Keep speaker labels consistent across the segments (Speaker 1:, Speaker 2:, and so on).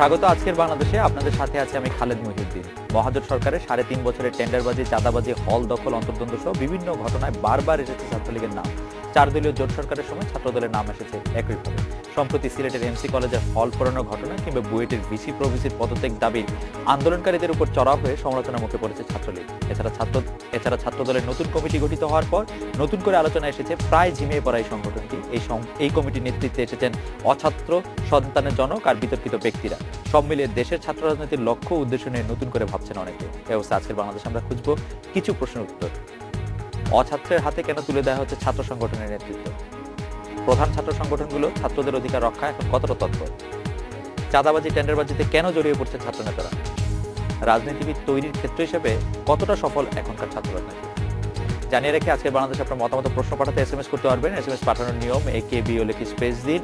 Speaker 1: স্বাগত আজকের বাংলাদেশে। আপনাদের সাথে আছে আমি খালেদ মহিউদ্দিন। মহাজোট সরকারের ৩.৫ বছরের টেন্ডারবাজি, চাঁদাবাজি, হল দখল, অন্তর্দ্বন্দ্ব সহ বিভিন্ন ঘটনায় বারবার এসেছে ছাত্রলীগের নাম। ৪ দলীয় জোট সরকারের সময় ছাত্রদলের নাম এসেছে একইভাবে। সম্প্রতি সিলেটের এমসি কলেজের হল পোড়ানোর ঘটনা কিংবা বুয়েটের ভিসি প্রভিসির পদত্যাগ দাবি আন্দোলনকারীদের উপর চড়াও হয়ে সমালোচনার মুখে পড়েছে ছাত্রলীগ। এছাড়া ছাত্রদলের নতুন কমিটি গঠিত হওয়ার পর নতুন করে আলোচনা এসেছে প্রায় ঝিমিয়ে পড়া এই সংগঠনটি। এই কমিটির নেতৃত্বে এসেছেন অছাত্র, সন্তানের জনক আর বিতর্কিত ব্যক্তিরা। সব মিলিয়ে দেশের ছাত্র রাজনীতির লক্ষ্য উদ্দেশ্য নিয়ে নতুন করে ভাবছেন অনেকে। এই অবস্থা আজকের বাংলাদেশে আমরা খুঁজবো কিছু প্রশ্নের উত্তর। অছাত্রের হাতে কেন তুলে দেওয়া হচ্ছে ছাত্র সংগঠনের নেতৃত্ব? প্রধান ছাত্র সংগঠনগুলো ছাত্রদের অধিকার রক্ষা এখন কতটা তৎপর? চাঁদাবাজি, টেন্ডারবাজিতে কেন জড়িয়ে পড়ছে ছাত্র নেতারা? রাজনীতিবিদ তৈরির ক্ষেত্র হিসেবে কতটা সফল এখনকার ছাত্র রাজনীতি? জানিয়ে রেখে আজকে বাংলাদেশে আপনার মতামত প্রশ্ন পাঠাতে SMS করতে পারবেন। SMS পাঠানোর নিয়ম AKBO লিখে স্পেস দিন,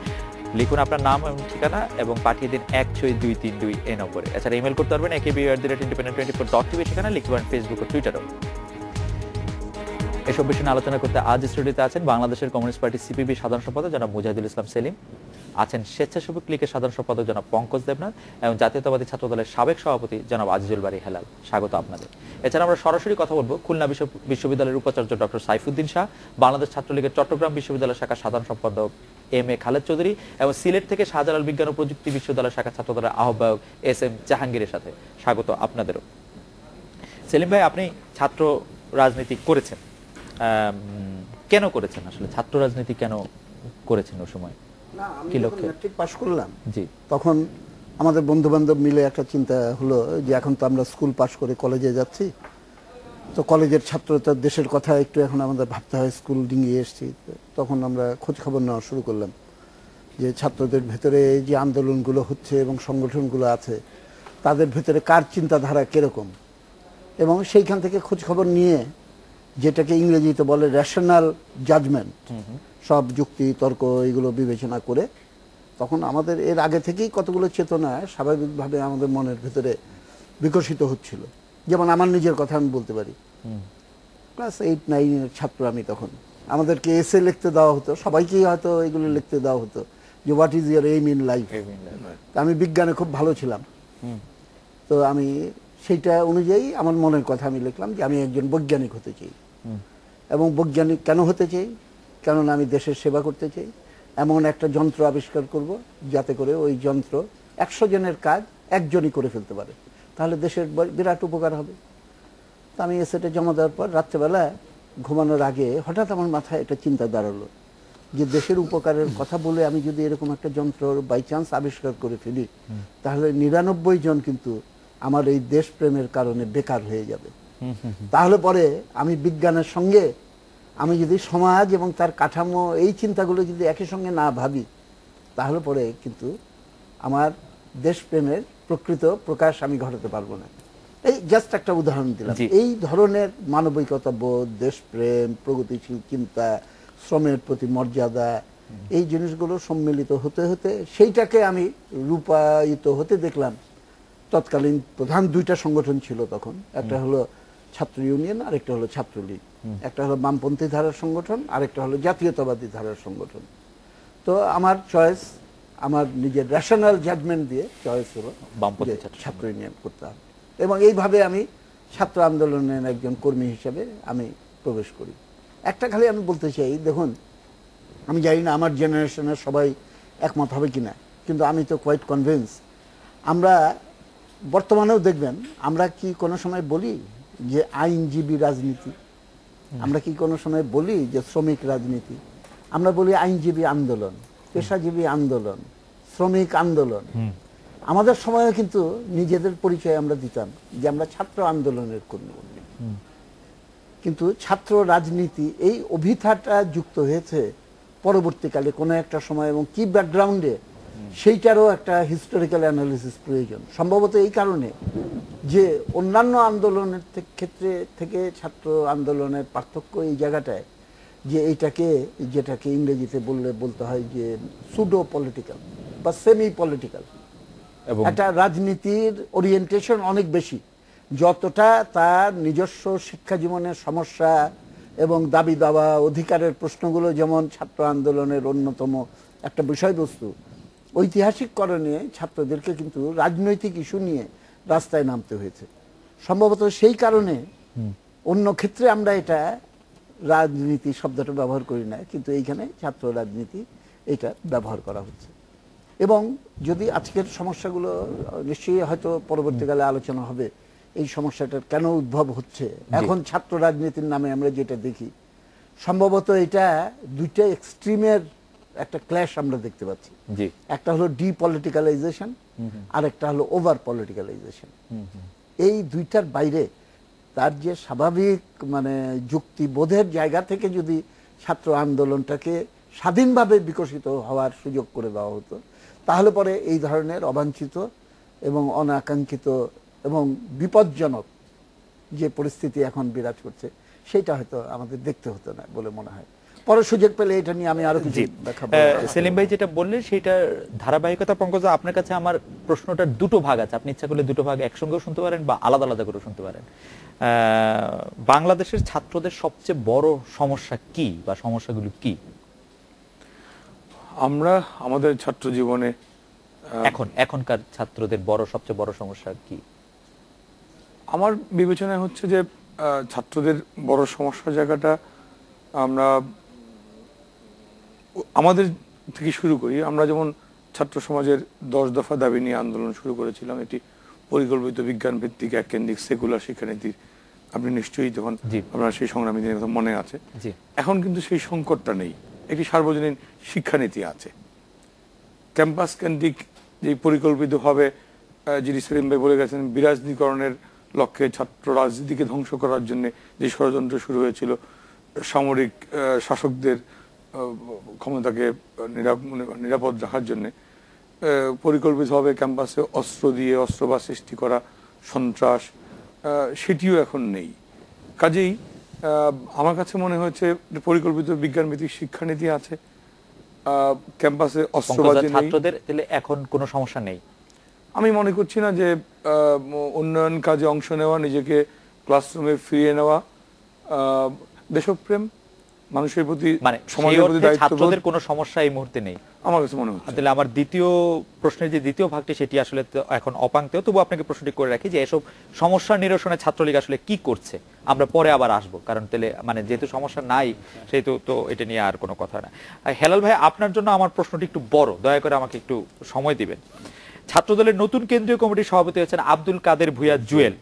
Speaker 1: লিখুন আপনার নাম এবং ঠিকানা এবং পাঠিয়ে দিন ১৬২৩২ এই নম্বরে। এছাড়া ইমেল করতে পারবেন akbo@independent24.tv ঠিকানা, লিখবেন ফেসবুক ও টুইটারও। এসব বিষয়ে আলোচনা করতে আজ স্টুডিওতে আছেন বাংলাদেশের কমিউনিস্ট পার্টি CPB সাধারণ সম্পাদক জনাব মুজাহিদুল ইসলাম সেলিম, আছেন স্বেচ্ছাসেবক লীগের সাধারণ সম্পাদক জনাব পঙ্কজ দেবনাথ এবং জাতীয়তাবাদী ছাত্রদলের সাবেক সভাপতি জনাব আজিজুল বারী হেলাল। স্বাগত আপনাদের। এছাড়া আমরা সরাসরি কথা বলবো খুলনা বিশ্ববিদ্যালয়ের উপাচার্য ডক্টর সাইফুদ্দিন শাহ, বাংলাদেশ ছাত্রলীগের চট্টগ্রাম বিশ্ববিদ্যালয় শাখার সাধারণ সম্পাদক MA খালেদ চৌধুরী এবং সিলেট থেকে শাহজালাল বিজ্ঞান ও প্রযুক্তি বিশ্ববিদ্যালয় শাখা ছাত্রদলের আহ্বায়ক SM জাহাঙ্গীরের সাথে। স্বাগত আপনাদেরও। সেলিম ভাই, আপনি ছাত্র রাজনীতি করেছেন, কেন করেছেন? আসলে ছাত্র রাজনীতি কেন করেছেন ওই সময়?
Speaker 2: না, আমি যখন ম্যাট্রিক পাস করলাম
Speaker 1: জি,
Speaker 2: তখন আমাদের বন্ধু বান্ধব মিলে একটা চিন্তা হলো যে এখন তো আমরা স্কুল পাস করে কলেজে যাচ্ছি, তো কলেজের ছাত্রতা দেশের কথা একটু এখন আমাদের ভাবতে হয়, স্কুল ডিঙিয়ে এসছি। তখন আমরা খোঁজ খবর নেওয়া শুরু করলাম যে ছাত্রদের ভেতরে যে আন্দোলনগুলো হচ্ছে এবং সংগঠনগুলো আছে তাদের ভেতরে কার চিন্তাধারা কিরকম, এবং সেইখান থেকে খোঁজ খবর নিয়ে যেটাকে ইংরেজিতে বলে রেশনাল জাজমেন্ট, সব যুক্তি তর্ক এগুলো বিবেচনা করে তখন আমাদের এর আগে থেকেই কতগুলো চেতনা স্বাভাবিকভাবে আমাদের মনের ভেতরে বিকশিত হচ্ছিল। যেমন আমার নিজের কথা আমি বলতে পারি, ক্লাস 8-9 ছাত্র আমি, তখন আমাদেরকে এসে লিখতে দেওয়া হতো, সবাইকেই হয়তো এগুলো লিখতে দেওয়া হতো যে what is year aim in life. আমি বিজ্ঞানে খুব ভালো ছিলাম, তো আমি সেইটা অনুযায়ী আমার মনের কথা আমি লিখলাম যে আমি একজন বৈজ্ঞানিক হতে চাই। এবং বৈজ্ঞানিক কেন হতে চাই? কেননা আমি দেশের সেবা করতে চাই, এমন একটা যন্ত্র আবিষ্কার করব যাতে করে ওই যন্ত্র 100 জনের কাজ একজনই করে ফেলতে পারে, তাহলে দেশের বিরাট উপকার হবে। তা আমি এসেটা জমা দেওয়ার পর রাত্রেবেলা ঘুমানোর আগে হঠাৎ আমার মাথায় একটা চিন্তা দাঁড়ালো যে দেশের উপকারের কথা বলে আমি যদি এরকম একটা যন্ত্র বাই চান্স আবিষ্কার করে ফেলি, তাহলে 99 জন কিন্তু আমার এই দেশপ্রেমের কারণে বেকার হয়ে যাবে। তাহলে পরে আমি বিজ্ঞানের সঙ্গে আমি যদি সমাজ এবং তার কাঠামো এই চিন্তাগুলো যদি একই সঙ্গে না ভাবি, তাহলে পরে কিন্তু আমার দেশপ্রেমের প্রকৃত প্রকাশ আমি ঘটাতে পারবো না। এই জাস্ট একটা উদাহরণ দিলাম। এই ধরনের মানবিকতা বোধ, দেশপ্রেম, প্রগতিশীল চিন্তা, শ্রমের প্রতি মর্যাদা, এই জিনিসগুলো সম্মিলিত হতে হতে সেইটাকে আমি রূপায়িত হতে দেখলাম। তৎকালীন প্রধান 2টা সংগঠন ছিল তখন, একটা হলো ছাত্র ইউনিয়ন, আরেকটা হলো ছাত্রলীগ। একটা হলো বামপন্থী ধারার সংগঠন, আরেকটা হলো জাতীয়তাবাদী ধারার সংগঠন। তো আমার চয়েস, আমার নিজের রেশনাল জাজমেন্ট দিয়ে চয়েস হলো বামপন্থী ছাত্র ইউনিয়ন করতে হবে। এবং এইভাবে আমি ছাত্র আন্দোলনের একজন কর্মী হিসেবে আমি প্রবেশ করি। একটা খালি আমি বলতে চাই, দেখুন আমি জানি না আমার জেনারেশনের সবাই একমত হবে কিনা, কিন্তু আমি তো কোয়াইট কনভিন্স। আমরা বর্তমানেও দেখবেন, আমরা কি কোনো সময় বলি যে আইনজীবী রাজনীতি? আমরা কি কোনো সময় বলি যে শ্রমিক রাজনীতি? আমরা বলি আইনজীবী আন্দোলন, পেশাজীবী আন্দোলন, শ্রমিক আন্দোলন। আমাদের সময়ে কিন্তু নিজেদের পরিচয় আমরা দিতাম যে আমরা ছাত্র আন্দোলনের কর্মী। কিন্তু ছাত্র রাজনীতি এই অভিধাটা যুক্ত হয়েছে পরবর্তীকালে কোনো একটা সময়, এবং কি ব্যাকগ্রাউন্ডে সেইটারও একটা হিস্টোরিক্যাল অ্যানালিসিস প্রয়োজন। সম্ভবত এই কারণে যে অন্যান্য আন্দোলনের ক্ষেত্রে থেকে ছাত্র আন্দোলনের পার্থক্য এই জায়গাটায় যে এইটাকে, যেটাকে ইংরেজিতে বলতে হয় যে সুডো পলিটিক্যাল বা সেমি পলিটিক্যাল, একটা রাজনীতির ওরিয়েন্টেশন অনেক বেশি। যতটা তার নিজস্ব শিক্ষা জীবনের সমস্যা এবং দাবি দাওয়া, অধিকারের প্রশ্নগুলো যেমন ছাত্র আন্দোলনের অন্যতম একটা বিষয়বস্তু, ঐতিহাসিক কারণে ছাত্রদেরকে কিন্তু রাজনৈতিক ইস্যু নিয়ে রাস্তায় নামতে হয়েছে। সম্ভবত সেই কারণে অন্য ক্ষেত্রে আমরা এটা রাজনীতি শব্দটা ব্যবহার করি না, কিন্তু এইখানে ছাত্র রাজনীতি এটা ব্যবহার করা হচ্ছে। এবং যদি আজকের সমস্যাগুলো নিশ্চয়ই হয়তো পরবর্তীকালে আলোচনা হবে, এই সমস্যাটার কেন উদ্ভব হচ্ছে এখন ছাত্র রাজনীতির নামে আমরা যেটা দেখি, সম্ভবত এটা দুইটা এক্সট্রিমের একটা ক্ল্যাশ আমরা দেখতে পাচ্ছি। একটা হলো ডিপলিটিক্যালাইজেশন, আর একটা হলো ওভার পলিটিক্যালাইজেশন। এই দুইটার বাইরে তার যে স্বাভাবিক মানে যুক্তিবোধের জায়গা থেকে যদি ছাত্র আন্দোলনটাকে স্বাধীনভাবে বিকশিত হওয়ার সুযোগ করে দেওয়া হতো, তাহলে পরে এই ধরনের অবাঞ্ছিত এবং অনাকাঙ্ক্ষিত এবং বিপজ্জনক যে পরিস্থিতি এখন বিরাজ করছে সেটা হয়তো আমাদের দেখতে হতো না বলে মনে হয়। পরে সুযোগ পেলে এটা নিয়ে আমি আরো কিছু দেখাবো।
Speaker 1: সেলিম ভাই যেটা বললেন সেটার ধারাবাহিকতা পঙ্কজা, আপনার কাছে আমার প্রশ্নটার দুটো ভাগ আছে, আপনি ইচ্ছা করলে দুটো ভাগ একসঙ্গেও শুনতে পারেন বা আলাদা আলাদা করে শুনতে পারেন। বাংলাদেশের ছাত্রদের সবচেয়ে বড় সমস্যা কি বা সমস্যাগুলো কি?
Speaker 3: আমরা আমাদের ছাত্র জীবনে
Speaker 1: এখনকার ছাত্রদের সবচেয়ে বড় সমস্যা কি?
Speaker 3: আমার বিবেচনায় হচ্ছে যে ছাত্রদের বড় সমস্যার জায়গাটা আমরা আমাদের থেকে শুরু করি। আমরা যেমন ছাত্র সমাজের 10 দফা দাবি নিয়ে আন্দোলন শুরু করেছিলাম, এটি পরিকল্পিত বিজ্ঞান ভিত্তিক এককেন্দ্রিক সেকুলার শিক্ষানীতির, আপনি নিশ্চয়ই তখন আপনার সেই সংগ্রামীদের কথা মনে আছে। এখন কিন্তু সেই সংকটটা নেই, একটি সার্বজনীন শিক্ষানীতি আছে। ক্যাম্পাস কেন্দ্রিক যে পরিকল্পিতভাবে যিনি সেলিম ভাই বলে গেছেন বিরাজনীকরণের লক্ষ্যে ছাত্র রাজনীতিকে ধ্বংস করার জন্য যে ষড়যন্ত্র শুরু হয়েছিল, সামরিক শাসকদের ক্ষমতাকে নিরাপদ রাখার জন্য পরিকল্পিতভাবে ক্যাম্পাসে অস্ত্র দিয়ে অস্ত্রবাদ সৃষ্টি করা, সন্ত্রাস, সেটিও এখন নেই। কাজেই আমার কাছে মনে হয়েছে পরিকল্পিত বিজ্ঞান ভিত্তিক শিক্ষানীতি আছে, ক্যাম্পাসে অস্ত্রবাজি নেই।
Speaker 1: ছাত্রদের তাহলে এখন কোনো সমস্যা নেই
Speaker 3: আমি মনে করছি না। যে উন্নয়ন কাজে অংশ নেওয়া, নিজেকে ক্লাসরুমে ফিরিয়ে নেওয়া, দেশপ্রেম, মানুষের প্রতি সমাজের প্রতি দায়িত্ববোধ,
Speaker 1: ছাত্রদের কোনো সমস্যা এই মুহূর্তে নেই
Speaker 3: আমার কাছে মনে হচ্ছে।
Speaker 1: তাহলে আমার দ্বিতীয় প্রশ্নের যে দ্বিতীয় ভাগটি সেটি আসলে এখন অপাঙ্ক্তেয়, তবু আপনাকে প্রশ্নটি করে রাখি যে এসব সমস্যা নিরসনে ছাত্রলীগ আসলে কি করছে, আমরা পরে আবার আসবো, কারণ তাহলে যেহেতু সমস্যা নাই সেহেতু তো এটা নিয়ে আর কোনো কথা না। হেলাল ভাই, আপনার জন্য আমার প্রশ্নটি একটু বড়, দয়া করে আমাকে একটু সময় দিবেন। ছাত্রদলের নতুন কেন্দ্রীয় কমিটির সভাপতি হচ্ছেন আব্দুল কাদের ভূঁইয়া জুয়েল।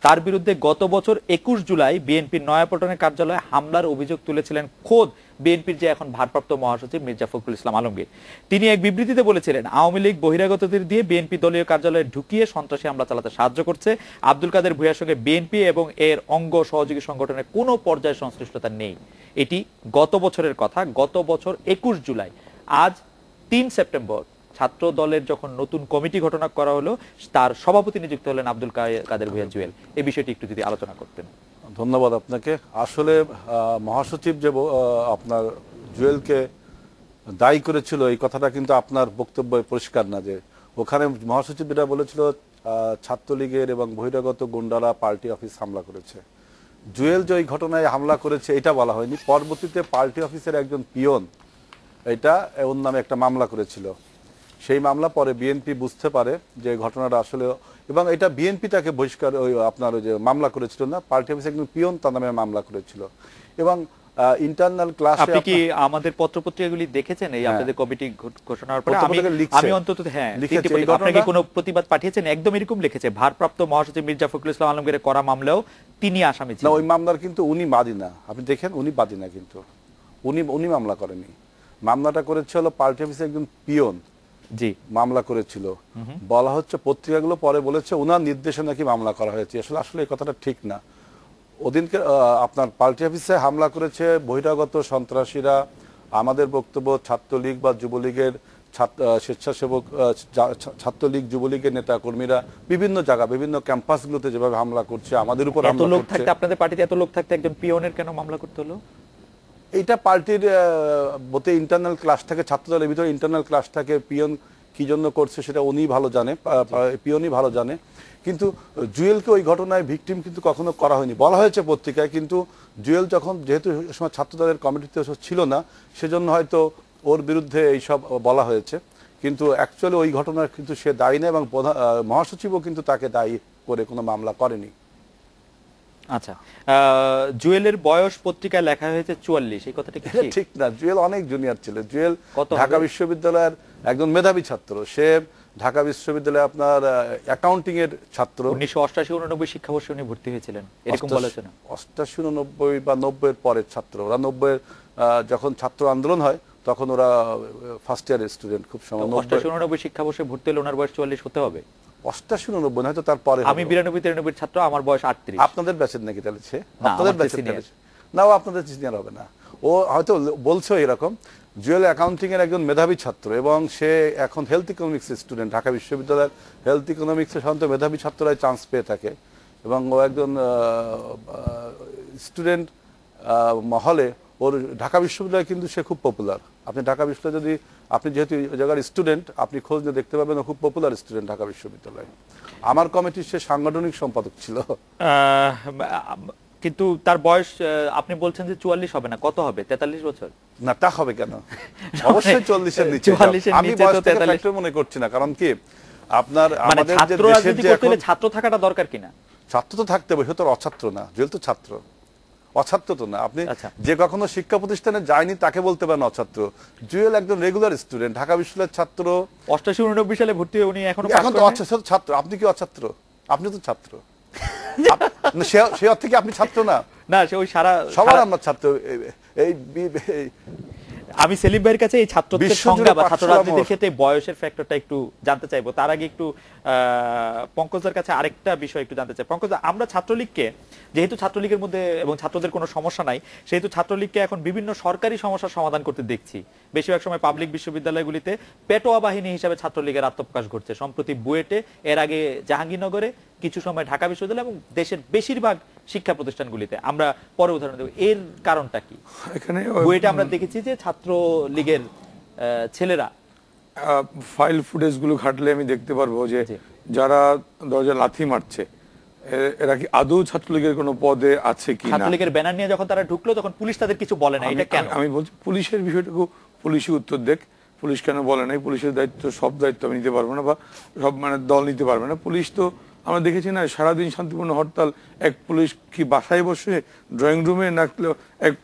Speaker 1: তার বিরুদ্ধে গত বছর 21 জুলাই বিএনপির নয়াপল্টনের কার্যালয়ে হামলার অভিযোগ তুলেছিলেন খোদ বিএনপির যে এখন ভারপ্রাপ্ত মহাসচিব মির্জা ফখরুল ইসলাম আলমগীর। তিনি এক বিবৃতিতে বলেছিলেন, আওয়ামী লীগ বহিরাগতদের দিয়ে বিএনপি দলীয় কার্যালয়ে ঢুকিয়ে সন্ত্রাসী হামলা চালাতে সাহায্য করছে। আব্দুল কাদের ভূঁইয়ার সঙ্গে বিএনপি এবং এর অঙ্গ সহযোগী সংগঠনের কোনো পর্যায়ে সংশ্লিষ্টতা নেই। এটি গত বছরের কথা, গত বছর 21 জুলাই। আজ 3 সেপ্টেম্বর ছাত্র দলের যখন নতুন কমিটি ঘোষণা করা হলো, তার সভাপতি নিযুক্ত হলেন আব্দুল কাদের ভূঁইয়া জুয়েল। এই বিষয়টি একটু যদি আলোচনা করতেন।
Speaker 4: ধন্যবাদ আপনাকে। আসলে মহাসচিব যে আপনার জুয়েলকে দায়ী করেছিল এই কথাটা কিন্তু আপনার বক্তব্যে পরিষ্কার না, যে ওখানে মহাসচিব যেটা বলেছিল ছাত্রলীগের এবং বহিরাগত গুন্ডারা পার্টি অফিস হামলা করেছে। জুয়েল যে এই ঘটনায় হামলা করেছে এটা বলা হয়নি। পরবর্তীতে পার্টি অফিসের একজন পিয়ন এটা ওর নামে একটা মামলা করেছিল। সেই মামলা পরে বিএনপি বুঝতে পারে যে ঘটনাটা আসলে, এবং এটা বিএনপি তাকে বহিষ্কার আপনার ওই যে মামলা করেছিল না, পার্টি অফিসে একজন পিয়ন তার নামে মামলা করেছিল। এবং ইন্টারনাল ক্লাসে
Speaker 1: আপনি কি আমাদের পত্রপত্রিকাগুলি দেখেছেন এই আপনাদের কমিটি ঘোষণার পরে? আমি অন্তত লিখেছি, আপনাকে কোনো প্রতিবাদ পাঠিয়েছেন? একদম এরকম লিখেছে, ভারপ্রাপ্ত মহাসচিব মির্জা ফখরুল ইসলাম আলমগীরের করা মামলাও তিনি আসামি ছিলেন।
Speaker 4: না, ওই মামলার কিন্তু উনি বাদী না, আপনি দেখেন উনি বাদী না, কিন্তু উনি মামলা করেনি। মামলাটা করেছে হলো পার্টি অফিসে একজন পিয়ন মামলা করেছিল। বলা হচ্ছে পত্রিকাগুলো পরে বলেছে ওনার নির্দেশে নাকি মামলা করা হয়েছে। আসলে এই কথাটা ঠিক না। ওদিনকে আপনার পার্টি অফিসে হামলা করেছে বহিরাগত সন্ত্রাসীরা। আমাদের বক্তব্য ছাত্রলীগ বা যুবলীগের স্বেচ্ছাসেবক, ছাত্রলীগ যুবলীগের নেতা কর্মীরা বিভিন্ন জায়গা বিভিন্ন ক্যাম্পাসগুলোতে যেভাবে হামলা করছে, আমাদের উপর হামলা করছে।
Speaker 1: আপনাদের পার্টিতে এত লোক থাকতে একজন পিয়নের কেন মামলা করতে হলো?
Speaker 4: এইটা পার্টির বোধে ইন্টারনাল ক্লাস থাকে, ছাত্রদলের ভিতরে ইন্টারনাল ক্লাস থাকে। পিয়ন কি জন্য করছে সেটা উনি ভালো জানে, পিয়নই ভালো জানে। কিন্তু জুয়েলকে ওই ঘটনায় ভিকটিম কিন্তু কখনো করা হয়নি, বলা হয়েছে পত্রিকায়। কিন্তু জুয়েল যখন যেহেতু সময় ছাত্রদলের কমিটিতে ছিল না, সেজন্য হয়তো ওর বিরুদ্ধে এইসব বলা হয়েছে। কিন্তু অ্যাকচুয়ালি ওই ঘটনার কিন্তু সে দায়ী নেই এবং মহাসচিবও কিন্তু তাকে দায়ী করে কোনো মামলা করেনি।
Speaker 1: আচ্ছা, জুয়েলের বয়স পত্রিকায় লেখা হয়েছে 44, এই কথাটা কি ঠিক?
Speaker 4: ঠিক না, জুয়েল অনেক জুনিয়র ছিল। জুয়েল
Speaker 1: কত
Speaker 4: ঢাকা
Speaker 1: হবে?
Speaker 4: বিশ্ববিদ্যালয়ের একজন মেধাবী ছাত্র। সে ঢাকা বিশ্ববিদ্যালয়ে আপনার অ্যাকাউন্টিং এর ছাত্র।
Speaker 1: 1988-89 শিক্ষাবর্ষে উনি ভর্তি হয়েছিলেন এরকম বলেছে না?
Speaker 4: 88-89 বা 90 এর পরের ছাত্র ওরা। 90 যখন ছাত্র আন্দোলন হয় তখন ওরা ফার্স্ট ইয়ারের স্টুডেন্ট। খুব সময়
Speaker 1: 88-89 শিক্ষাবর্ষে ভর্তি হলে ওনার বয়স 44 হতে হবে।
Speaker 4: 88-89 হয়তো তারপরে।
Speaker 1: আমি 92-93 ছাত্র, আমার বয়স 38।
Speaker 4: আপনাদের ব্যাচের নাকি তাহলে সে?
Speaker 1: না,
Speaker 4: আপনাদের
Speaker 1: আমার
Speaker 4: ব্যাচের
Speaker 1: senior।
Speaker 4: না, ও আপনাদের সিনিয়র হবে না। ও হয়তো বলছো এরকম। জুয়েল অ্যাকাউন্টিং এর একজন মেধাবী ছাত্র এবং সে এখন হেলথ ইকোনমিক্স স্টুডেন্ট। ঢাকা বিশ্ববিদ্যালয়ের হেলথ ইকোনমিক্সে সাধারণত মেধাবী ছাত্ররাই চান্স পেয়ে থাকে এবং ও একজন স্টুডেন্ট মহলে। ওর ঢাকা বিশ্ববিদ্যালয়ে কিন্তু সে খুব পপুলার। আপনি ঢাকা বিশ্ববিদ্যালয়ে যদি আপনি যেহেতু ওই জায়গার স্টুডেন্ট, আপনি খোঁজ নিয়ে দেখতে পাবেন ও খুব পপুলার স্টুডেন্ট ঢাকা বিশ্ববিদ্যালয়ে। আমার কমিটির সে সাংগঠনিক সম্পাদক ছিল।
Speaker 1: কিন্তু তার বয়স আপনি বলছেন যে 44 হবে না, কত হবে? 43 বছর?
Speaker 4: না, তা হবে কেন? অবশ্যই 40 এর নিচে।
Speaker 1: 44 এর
Speaker 4: আমি
Speaker 1: নিচে তো
Speaker 4: বয়সটাকে
Speaker 1: 43
Speaker 4: ফ্যাক্টর মনে করছি না। কারণ কি আপনার
Speaker 1: মানে
Speaker 4: আমাদের যে
Speaker 1: ছাত্র
Speaker 4: দেশের
Speaker 1: রাজনীতি
Speaker 4: যে
Speaker 1: করতে
Speaker 4: এখন
Speaker 1: হলে ছাত্র থাকাটা দরকার কিনা?
Speaker 4: ছাত্র তো থাকতে হবে, সে তো অছাত্র না। জুয়েল তো ছাত্র, অছাত্র তো না। আপনি
Speaker 1: আচ্ছা।
Speaker 4: যে কখনো শিক্ষা প্রতিষ্ঠানে যায়নি তাকে বলতে পারেন অছাত্র। জুয়েল একজন রেগুলার স্টুডেন্ট, ঢাকা বিশ্ববিদ্যালয়ের ছাত্র।
Speaker 1: 88-89 সালে ভর্তি হয়ে উনি এখনো
Speaker 4: এখন তো ছাত্র। আপনি কি অছাত্র? আপনি তো ছাত্র। সে অর্থ থেকে আপনি ছাত্র না?
Speaker 1: না, সে ওই
Speaker 4: সবার আমরা ছাত্র। এই
Speaker 1: আমি সেলিম ভাইয়ের কাছে এই ছাত্রদের সংজ্ঞা বা ছাত্র রাজনীতির ক্ষেত্রে বয়সের ফ্যাক্টরটা একটু জানতে চাইবো। তার আগে একটু পঙ্কজের কাছে আরেকটা বিষয় একটু জানতে চাই। পঙ্কজ, আমরা ছাত্রলীগকে, যেহেতু ছাত্রলীগের মধ্যে এবং ছাত্রদের কোনো সমস্যা নাই, সেহেতু ছাত্রলীগকে এখন বিভিন্ন সরকারি সমস্যার সমাধান করতে দেখছি। বেশিরভাগ সময় পাবলিক বিশ্ববিদ্যালয়গুলিতে পেটোয়া বাহিনী হিসাবে ছাত্রলীগের আত্মপ্রকাশ ঘটছে। সম্প্রতি বুয়েটে, এর আগে জাহাঙ্গীরনগরে, কিছু সময় ঢাকা বিশ্ববিদ্যালয় এবং দেশের বেশিরভাগ শিক্ষা প্রতিষ্ঠানগুলিতে। আমরা পরে উদাহরণ দেব। এর কারণটা কি?
Speaker 3: এখানে
Speaker 1: বুয়েটে আমরা দেখেছি যে ছাত্রলীগের ছেলেরা
Speaker 3: ফাইল ফুটেজ গুলো ঘাটলে আমি দেখতে পারবো যে যারা দরজা লাথি মারছে এরা কি আদৌ ছাত্রলীগের কোনো পদে আছে কি না।
Speaker 1: ছাত্রলীগের ব্যানার নিয়ে যখন তারা ঢুকলো তখন পুলিশ তাদের কিছু বলে না, এটা কেন?
Speaker 3: আমি বলছি পুলিশের বিষয়টুকু পুলিশই উত্তর দেখ। পুলিশ কেন বলে নাই? পুলিশের দায়িত্ব, সব দায়িত্ব আমি নিতে পারবো না বা সব দল নিতে পারবে না। পুলিশ তো আমরা দেখেছি না, সারাদিন শান্তিপূর্ণ হরতাল। এক পুলিশ কি বাসায় বসে ড্রয়িং রুমে নাকলো, এক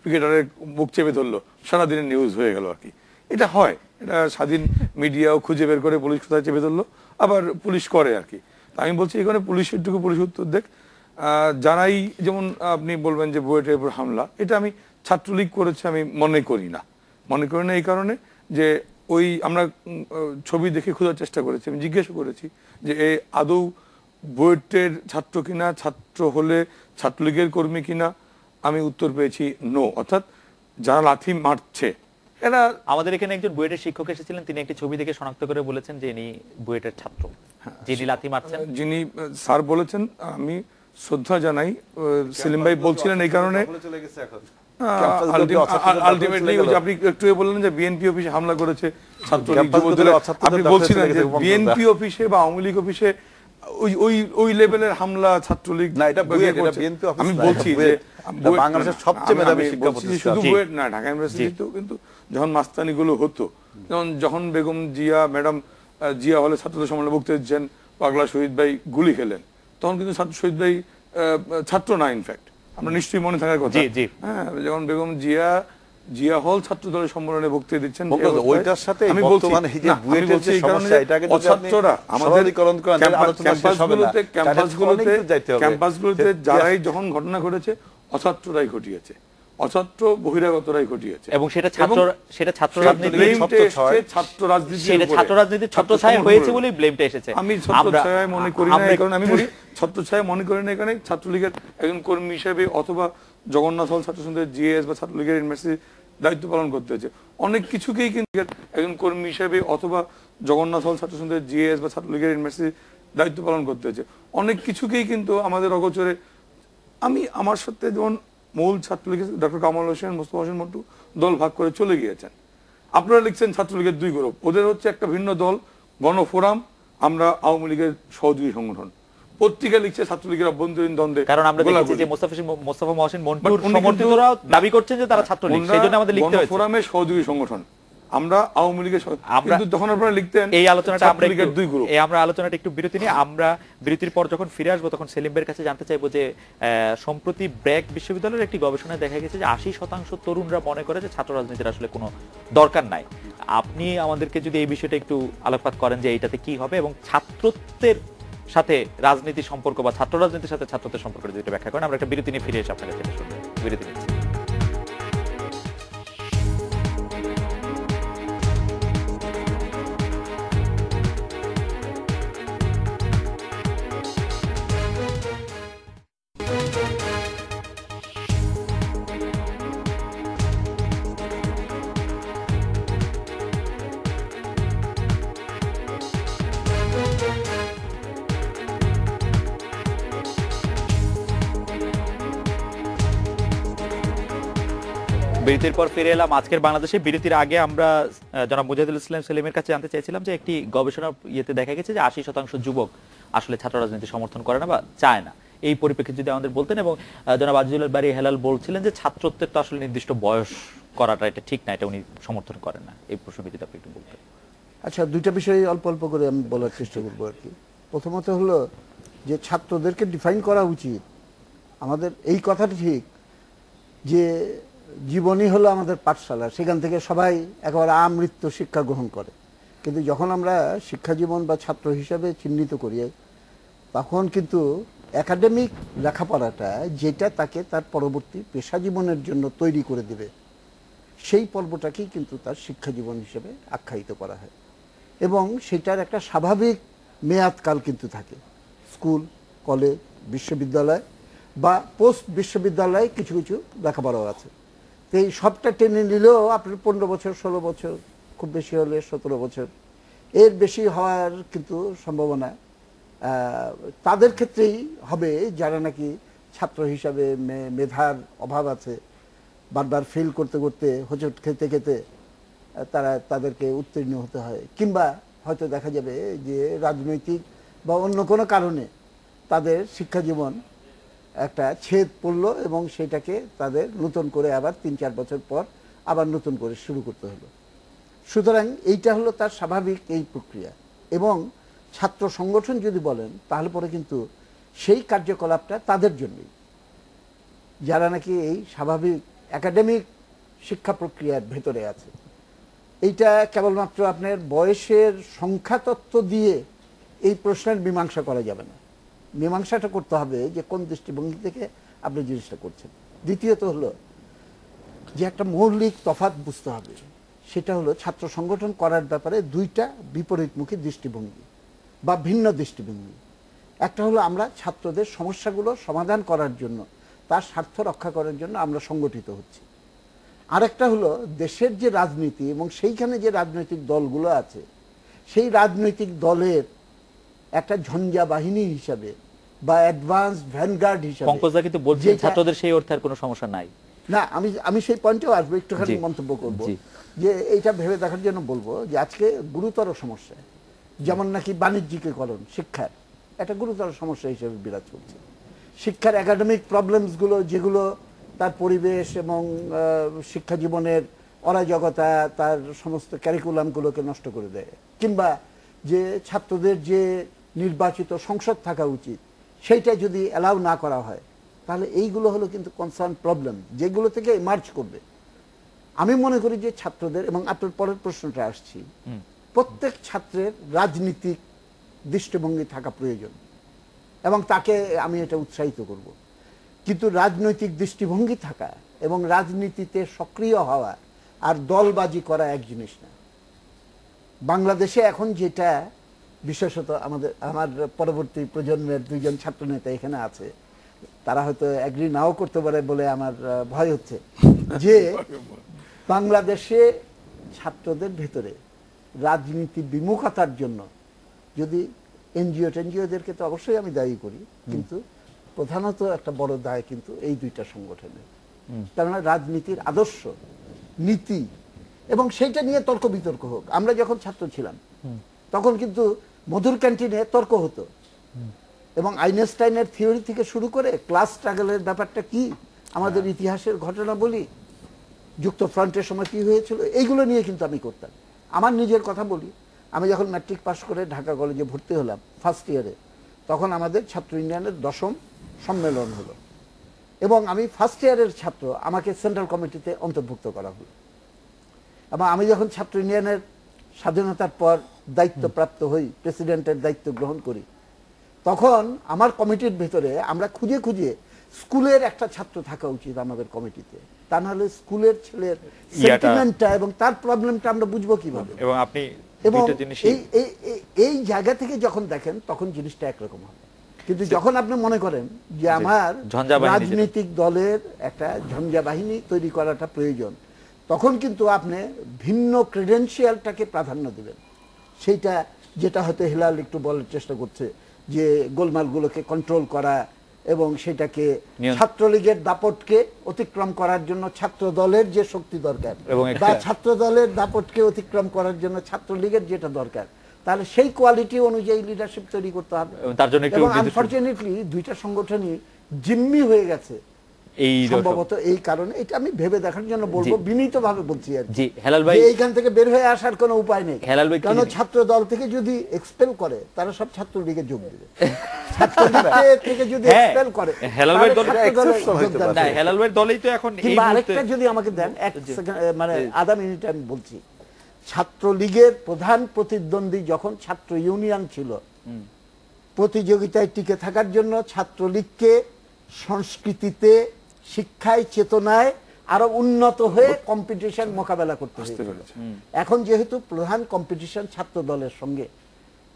Speaker 3: ক্রিকেটারের মুখ চেপে ধরলো, সারাদিনের নিউজ হয়ে গেল আর কি। এটা হয়, এটা স্বাধীন মিডিয়াও খুঁজে বের করে পুলিশ কোথায় চেপে ধরলো, আবার পুলিশ করে আর কি। আমি বলছি এখানে পুলিশেরটুকু পুলিশ উত্তর দেখ। যারাই যেমন আপনি বলবেন যে বুয়েটের উপর হামলা, এটা আমি ছাত্রলীগ করেছে আমি মনে করি না। এই কারণে যে ওই আমরা ছবি দেখে খোঁজার চেষ্টা করেছি, আমি জিজ্ঞেস করেছি যে এ আদৌ বুয়েটের ছাত্র কিনা, ছাত্র হলে ছাত্রলীগের কর্মী কিনা। আমি উত্তর পেয়েছি নো, অর্থাৎ যারা লাথি মারছে এরা।
Speaker 1: আমাদের এখানে একজন বুয়েটের শিক্ষক এসেছিলেন, তিনি একটি ছবি দেখে শনাক্ত করে বলেছেন যে ইনি বুয়েটের ছাত্র যিনি লাথি মারছেন।
Speaker 3: যিনি স্যার বলেছেন, আমি শ্রদ্ধা জানাই। সেলিম ভাই বলছিলেন এই কারণে আলটিমেটলি আপনি একটু বললেন যে বিএনপি অফিসে হামলা করেছে ছাত্রলীগ যুবদলের। আপনি বলছিলেন যে বিএনপি অফিসে বা আওয়ামী লীগ অফিসে ওই লেভেলের হামলা ছাত্রলীগ
Speaker 4: না, এটা বিএনপি অফিস।
Speaker 3: আমি বলছি যে
Speaker 4: বাংলাদেশের সবচেয়ে মেধাবী শিক্ষা প্রতিষ্ঠান
Speaker 3: শুধু বুয়েট না, ঢাকা ইউনিভার্সিটিতেও কিন্তু যখন মাস্তানি গুলো হতো, যখন বেগম জিয়া ম্যাডাম জিয়া হলে ছাত্রদের সম্মেলনে বক্তৃতা দিচ্ছেন, পাগলা শহীদ ভাই গুলি খেলেন, তখন কিন্তু শহীদ ভাই ছাত্র না, ইনফ্যাক্ট আমরা নিশ্চয়ই মনে থাকার কথা। হ্যাঁ, যখন বেগম জিয়া হল ছাত্র দলের সম্মেলনে বক্তৃতা দিচ্ছেন,
Speaker 4: ওইটার সাথে
Speaker 3: আমি বলছি অছাত্ররা আমাদের ক্যাম্পাসগুলোতে যারাই যখন ঘটনা ঘটেছে অছাত্ররাই ঘটিয়েছে, অছাত্র বহিরাগতরাই ঘটিয়েছে
Speaker 1: এবং সেটা ছাত্র রাজনীতির ছত্রছায়া হয়েছে বলেই ব্লেমটা এসেছে।
Speaker 3: আমি ছত্রছায়া মনে করি না, এই কারণে আমি বলি ছত্রছায়া মনে করি না। এখানে ছাত্রলীগের একজন কর্মী হিসেবে অথবা জগন্নাথ হল ছাত্র সংসদের জিএস বা ছাত্রলীগের ইউনিভার্সিটি দায়িত্ব পালন করতে হয়েছে। অনেক কিছুকেই কিন্তু একজন কর্মী হিসেবে অথবা জগন্নাথ হল ছাত্র সংসদের জিএস বা ছাত্রলীগের ইউনিভার্সিটি দায়িত্ব পালন করতে হয়েছে। অনেক কিছুকেই কিন্তু আমাদের অগোচরে। আমার সাথে যেমন মূল ছাত্রলীগের ডক্টর কামাল হোসেন, মোস্তফা হোসেন মন্টু দল ভাগ করে চলে গিয়েছেন। আপনারা লিখছেন ছাত্রলীগের দুই গ্রুপ, ওদের হচ্ছে একটা ভিন্ন দল গণফোরাম, আমরা আওয়ামী লীগের সহযোগী সংগঠন। পত্রিকা লিখছে ছাত্রলীগের অভ্যন্তরীণ দ্বন্দ্বে,
Speaker 1: কারণ আমরা দেখেছি যে মোস্তফা হোসেন মন্টুর সমর্থিতরা দাবি করছেন যে তারা ছাত্রলীগ, সেইজন্য আমাদের লিখতে হয়েছে
Speaker 3: গণফোরামের সহযোগী সংগঠন। আমরা আওয়ামী লীগের কিন্তু তখন আপনারা লিখতেন
Speaker 1: এই আলোচনাটা আমরা
Speaker 3: ছাত্রলীগের দুই গ্রুপ।
Speaker 1: আমরা আলোচনাটা একটু বিরতি নিয়ে আমরা বিরতির পর যখন ফিরে আসবো তখন সেলিম ভাইয়ের কাছে জানতে চাইবো যে সম্প্রতি ব্র্যাক বিশ্ববিদ্যালয়ের একটি গবেষণায় দেখা গেছে যে 80% তরুণরা মনে করে যে ছাত্র রাজনীতির আসলে কোনো দরকার নাই। আপনি আমাদেরকে যদি এই বিষয়টা একটু আলোকপাত করেন যে এইটাতে কি হবে এবং ছাত্রত্বের সাথে রাজনীতির সম্পর্ক বা ছাত্র রাজনীতির সাথে ছাত্রত্বের সম্পর্ক যদি ব্যাখ্যা করেন। আমরা একটা বিরতি নিয়ে ফিরে এসে আপনার কাছে শুনবো। বিরতি নিচ্ছি। বিরতির পর ফিরে এলাম। আজকের বাংলাদেশে বিরতির আগে আমরা জনাব মুজাহিদুল ইসলাম সেলিমের কাছে জানতে চাইছিলাম যে একটি গবেষণা ইয়েতে দেখা গেছে যে 80% যুবক আসলে ছাত্র রাজনীতি সমর্থন করে না বা চায় না। এই পরিপ্রেক্ষিতে যদি আমাদের বলতেন, এবং জনাব আজিজুল বারী হেলাল বলছিলেন যে ছাত্রত্বের তো আসলে নির্দিষ্ট বয়স করাটা এটা ঠিক না, এটা উনি সমর্থন করেন না। এই প্রসঙ্গে যদি আপনি একটু বলতেন।
Speaker 2: আচ্ছা, দুইটা বিষয় অল্প অল্প করে আমি বলার চেষ্টা করবো আর কি। প্রথমত হলো যে ছাত্রদেরকে ডিফাইন করা উচিত। আমাদের এই কথাটা ঠিক যে জীবনই হলো আমাদের পাঠশালা, সেখান থেকে সবাই একেবারে আমৃত্যু শিক্ষা গ্রহণ করে। কিন্তু যখন আমরা শিক্ষা জীবন বা ছাত্র হিসাবে চিহ্নিত করি, তখন কিন্তু একাডেমিক লেখাপড়াটা যেটা তাকে তার পরবর্তী পেশা জীবনের জন্য তৈরি করে দেবে, সেই পর্বটাকেই কিন্তু তার শিক্ষা জীবন হিসেবে আখ্যায়িত করা হয়। এবং সেটার একটা স্বাভাবিক মেয়াদকাল কিন্তু থাকে। স্কুল, কলেজ, বিশ্ববিদ্যালয় বা পোস্ট বিশ্ববিদ্যালয়ে কিছু কিছু লেখাপড়াও আছে। তো এই সবটা টেনে নিলেও আপনার 15 বছর, 16 বছর, খুব বেশি হলে 17 বছর, এর বেশি হওয়ার কিন্তু সম্ভাবনা তাদের ক্ষেত্রেই হবে যারা নাকি ছাত্র হিসাবে মেধার অভাব আছে, বারবার ফেল করতে করতে, হোঁচট খেতে খেতে তাদেরকে উত্তীর্ণ হতে হয়। কিংবা হয়তো দেখা যাবে যে রাজনৈতিক বা অন্য কোনো কারণে তাদের শিক্ষা জীবন একটা ছেদ পড়লো এবং সেটাকে তাদের নতুন করে আবার 3-4 বছর পর আবার নতুন করে শুরু করতে হলো। সুতরাং এইটা হলো তার স্বাভাবিক এই প্রক্রিয়া। এবং ছাত্র সংগঠন যদি বলেন তাহলে পরে কিন্তু সেই কার্যকলাপটা তাদের জন্যই, যারা নাকি এই স্বাভাবিক একাডেমিক শিক্ষা প্রক্রিয়ার ভেতরে আছে। এইটা কেবলমাত্র আপনার বয়সের সংখ্যাতত্ত্ব দিয়ে এই প্রশ্নের মীমাংসা করা যাবে না। মীমাংসাটা করতে হবে যে কোন দৃষ্টিভঙ্গি থেকে আপনি জিনিসটা করছেন। দ্বিতীয়ত হলো যে একটা মৌলিক তফাৎ বুঝতে হবে, সেটা হলো ছাত্র সংগঠন করার ব্যাপারে দুইটা বিপরীতমুখী দৃষ্টিভঙ্গি বা ভিন্ন দৃষ্টিভঙ্গি। একটা হলো আমরা ছাত্রদের সমস্যাগুলো সমাধান করার জন্য, তার স্বার্থ রক্ষা করার জন্য আমরা সংগঠিত হচ্ছি। আরেকটা হলো দেশের যে রাজনীতি এবং সেইখানে যে রাজনৈতিক দলগুলো আছে, সেই রাজনৈতিক দলের একটা ঝঞ্ঝা বাহিনী হিসাবে বা অ্যাডভান্স ভ্যানগার্ড হিসাবে।
Speaker 1: পঙ্কজদা কিন্তু বলছেন ছাত্রদের সেই অর্থে আর কোনো সমস্যা নাই।
Speaker 2: না, আমি সেই পয়েন্টেও আসবো, একটুখানি মন্তব্য করব যে এইটা ভেবে দেখার জন্য বলবো যে আজকে গুরুতর সমস্যা, যেমন নাকি বাণিজ্যিকীকরণ শিক্ষার একটা গুরুতর সমস্যা হিসেবে বিরাজ করছে। শিক্ষার একাডেমিক প্রবলেমসগুলো যেগুলো তার পরিবেশ এবং শিক্ষা জীবনের অরাজকতা, তার সমস্ত ক্যারিকুলামগুলোকে নষ্ট করে দেয়। কিংবা যে ছাত্রদের যে নির্বাচিত সংসদ থাকা উচিত সেইটা যদি অ্যালাউ না করা হয়, তাহলে এইগুলো হলো কিন্তু কনসার্ন প্রবলেম যেগুলো থেকে এমার্জ করবে। আমি মনে করি যে ছাত্রদের, এবং আপনার পরের প্রশ্নটা আসছি, প্রত্যেক ছাত্রের রাজনীতিক দৃষ্টিভঙ্গি থাকা প্রয়োজন এবং তাকে আমি এটা উৎসাহিত করব। কিন্তু রাজনৈতিক দৃষ্টিভঙ্গি থাকা এবং রাজনীতিতে সক্রিয় হওয়া আর দলবাজি করা এক জিনিস না। বাংলাদেশে এখন যেটা, বিশেষত আমার পরবর্তী প্রজন্মের দুইজন ছাত্রনেতা এখানে আছে, তারা হয়তো এগ্রি নাও করতে পারে বলে আমার ভয় হচ্ছে, যে বাংলাদেশে ছাত্রদের ভেতরে রাজনীতি বিমুখতার জন্য যদি এনজিওদেরকে তো অবশ্যই আমি দায়ী করি, কিন্তু প্রধানত একটা বড় দায় কিন্তু এই দুইটা সংগঠনের। তার মানে রাজনীতির আদর্শ, নীতি, এবং সেইটা নিয়ে তর্ক বিতর্ক হোক। আমরা যখন ছাত্র ছিলাম তখন কিন্তু মধুর ক্যান্টিনে তর্ক হতো, এবং আইনস্টাইনের থিওরি থেকে শুরু করে ক্লাস স্ট্রাগলের ব্যাপারটা কি, আমাদের ইতিহাসের ঘটনা বলি, যুক্তফ্রন্টের সময় কি হয়েছিল, এইগুলো নিয়ে কিন্তু আমি করতাম। আমার নিজের কথা বলি, আমি যখন ম্যাট্রিক পাস করে ঢাকা কলেজে ভর্তি হলাম ফার্স্ট ইয়ারে, তখন আমাদের ছাত্র ইউনিয়নের 10ম সম্মেলন হলো এবং আমি ফার্স্ট ইয়ারের ছাত্র, আমাকে সেন্ট্রাল কমিটিতে অন্তর্ভুক্ত করা হলো। এবং আমি যখন ছাত্র ইউনিয়নের স্বাধীনতার পর দায়িত্বপ্রাপ্ত হই, প্রেসিডেন্টের দায়িত্ব গ্রহণ করি, তখন আমার কমিটির ভিতরে আমরা খুঁজে খুঁজে স্কুলের একটা ছাত্র থাকা উচিত আমাদের কমিটিতে, তা নাহলে স্কুলের ছেলের সেন্টিমেন্টটা এবং তার প্রবলেমটা আমরা বুঝবো কিভাবে।
Speaker 1: এবং আপনি
Speaker 2: এবং
Speaker 1: দুইটা জিনিসই
Speaker 2: এই জায়গা থেকে যখন দেখেন তখন জিনিসটা একরকম হবে, কিন্তু যখন আপনি মনে করেন যে আমার
Speaker 1: ঝঞ্ঝা বাহিনী
Speaker 2: রাজনৈতিক দলের একটা ঝঞ্ঝা বাহিনী তৈরি করাটা প্রয়োজন, তখন কিন্তু আপনি ভিন্ন ক্রেডেনশিয়ালটাকে প্রাধান্য দিবেন। সেইটা যেটা হয়তো হেলাল একটু বলার চেষ্টা করছে, যে গোলমালগুলোকে কন্ট্রোল করা এবং সেটাকে ছাত্রলীগের দাপটকে অতিক্রম করার জন্য ছাত্র দলের যে শক্তি দরকার, বা ছাত্র দলের দাপটকে অতিক্রম করার জন্য ছাত্রলীগের যেটা দরকার, তাহলে সেই কোয়ালিটি অনুযায়ী লিডারশিপ তৈরি করতে হবে।
Speaker 1: তার জন্য
Speaker 2: এবং আনফরচুনেটলি দুইটা সংগঠনই জিম্মি হয়ে গেছে
Speaker 1: এই
Speaker 2: সম্ভবত এই কারণে। এটা আমি ভেবে দেখার জন্য বলবো, বিনীতভাবে বলছি আর
Speaker 1: জি। হেলাল ভাই,
Speaker 2: এইখান থেকে বের হয়ে আসার কোনো উপায় নেই,
Speaker 1: হেলাল ভাই,
Speaker 2: কারণ ছাত্র দল থেকে যদি এক্সপেল করে তারা সব ছাত্রলীগে যোগ দিবে, ছাত্রলীগ থেকে যদি এক্সপেল করে
Speaker 1: হেলাল ভাই হেলাল ভাই দলেই তো এখন এই মুহূর্তে।
Speaker 2: আরেকটা যদি আমাকে দেন এক সেকেন্ড, মানে আধা মিনিট আমি বলছি, ছাত্রলীগের প্রধান প্রতিদ্বন্দ্বী যখন ছাত্র ইউনিয়ন ছিল, প্রতিযোগিতায় টিকে থাকার জন্য ছাত্রলীগকে সংস্কৃতিতে, শিক্ষায়, চেতনায় আরো উন্নত হয়ে কম্পিটিশন মোকাবেলা করতে হয়েছে। এখন যেহেতু প্রধান কম্পিটিশন ছাত্র দলের সঙ্গে,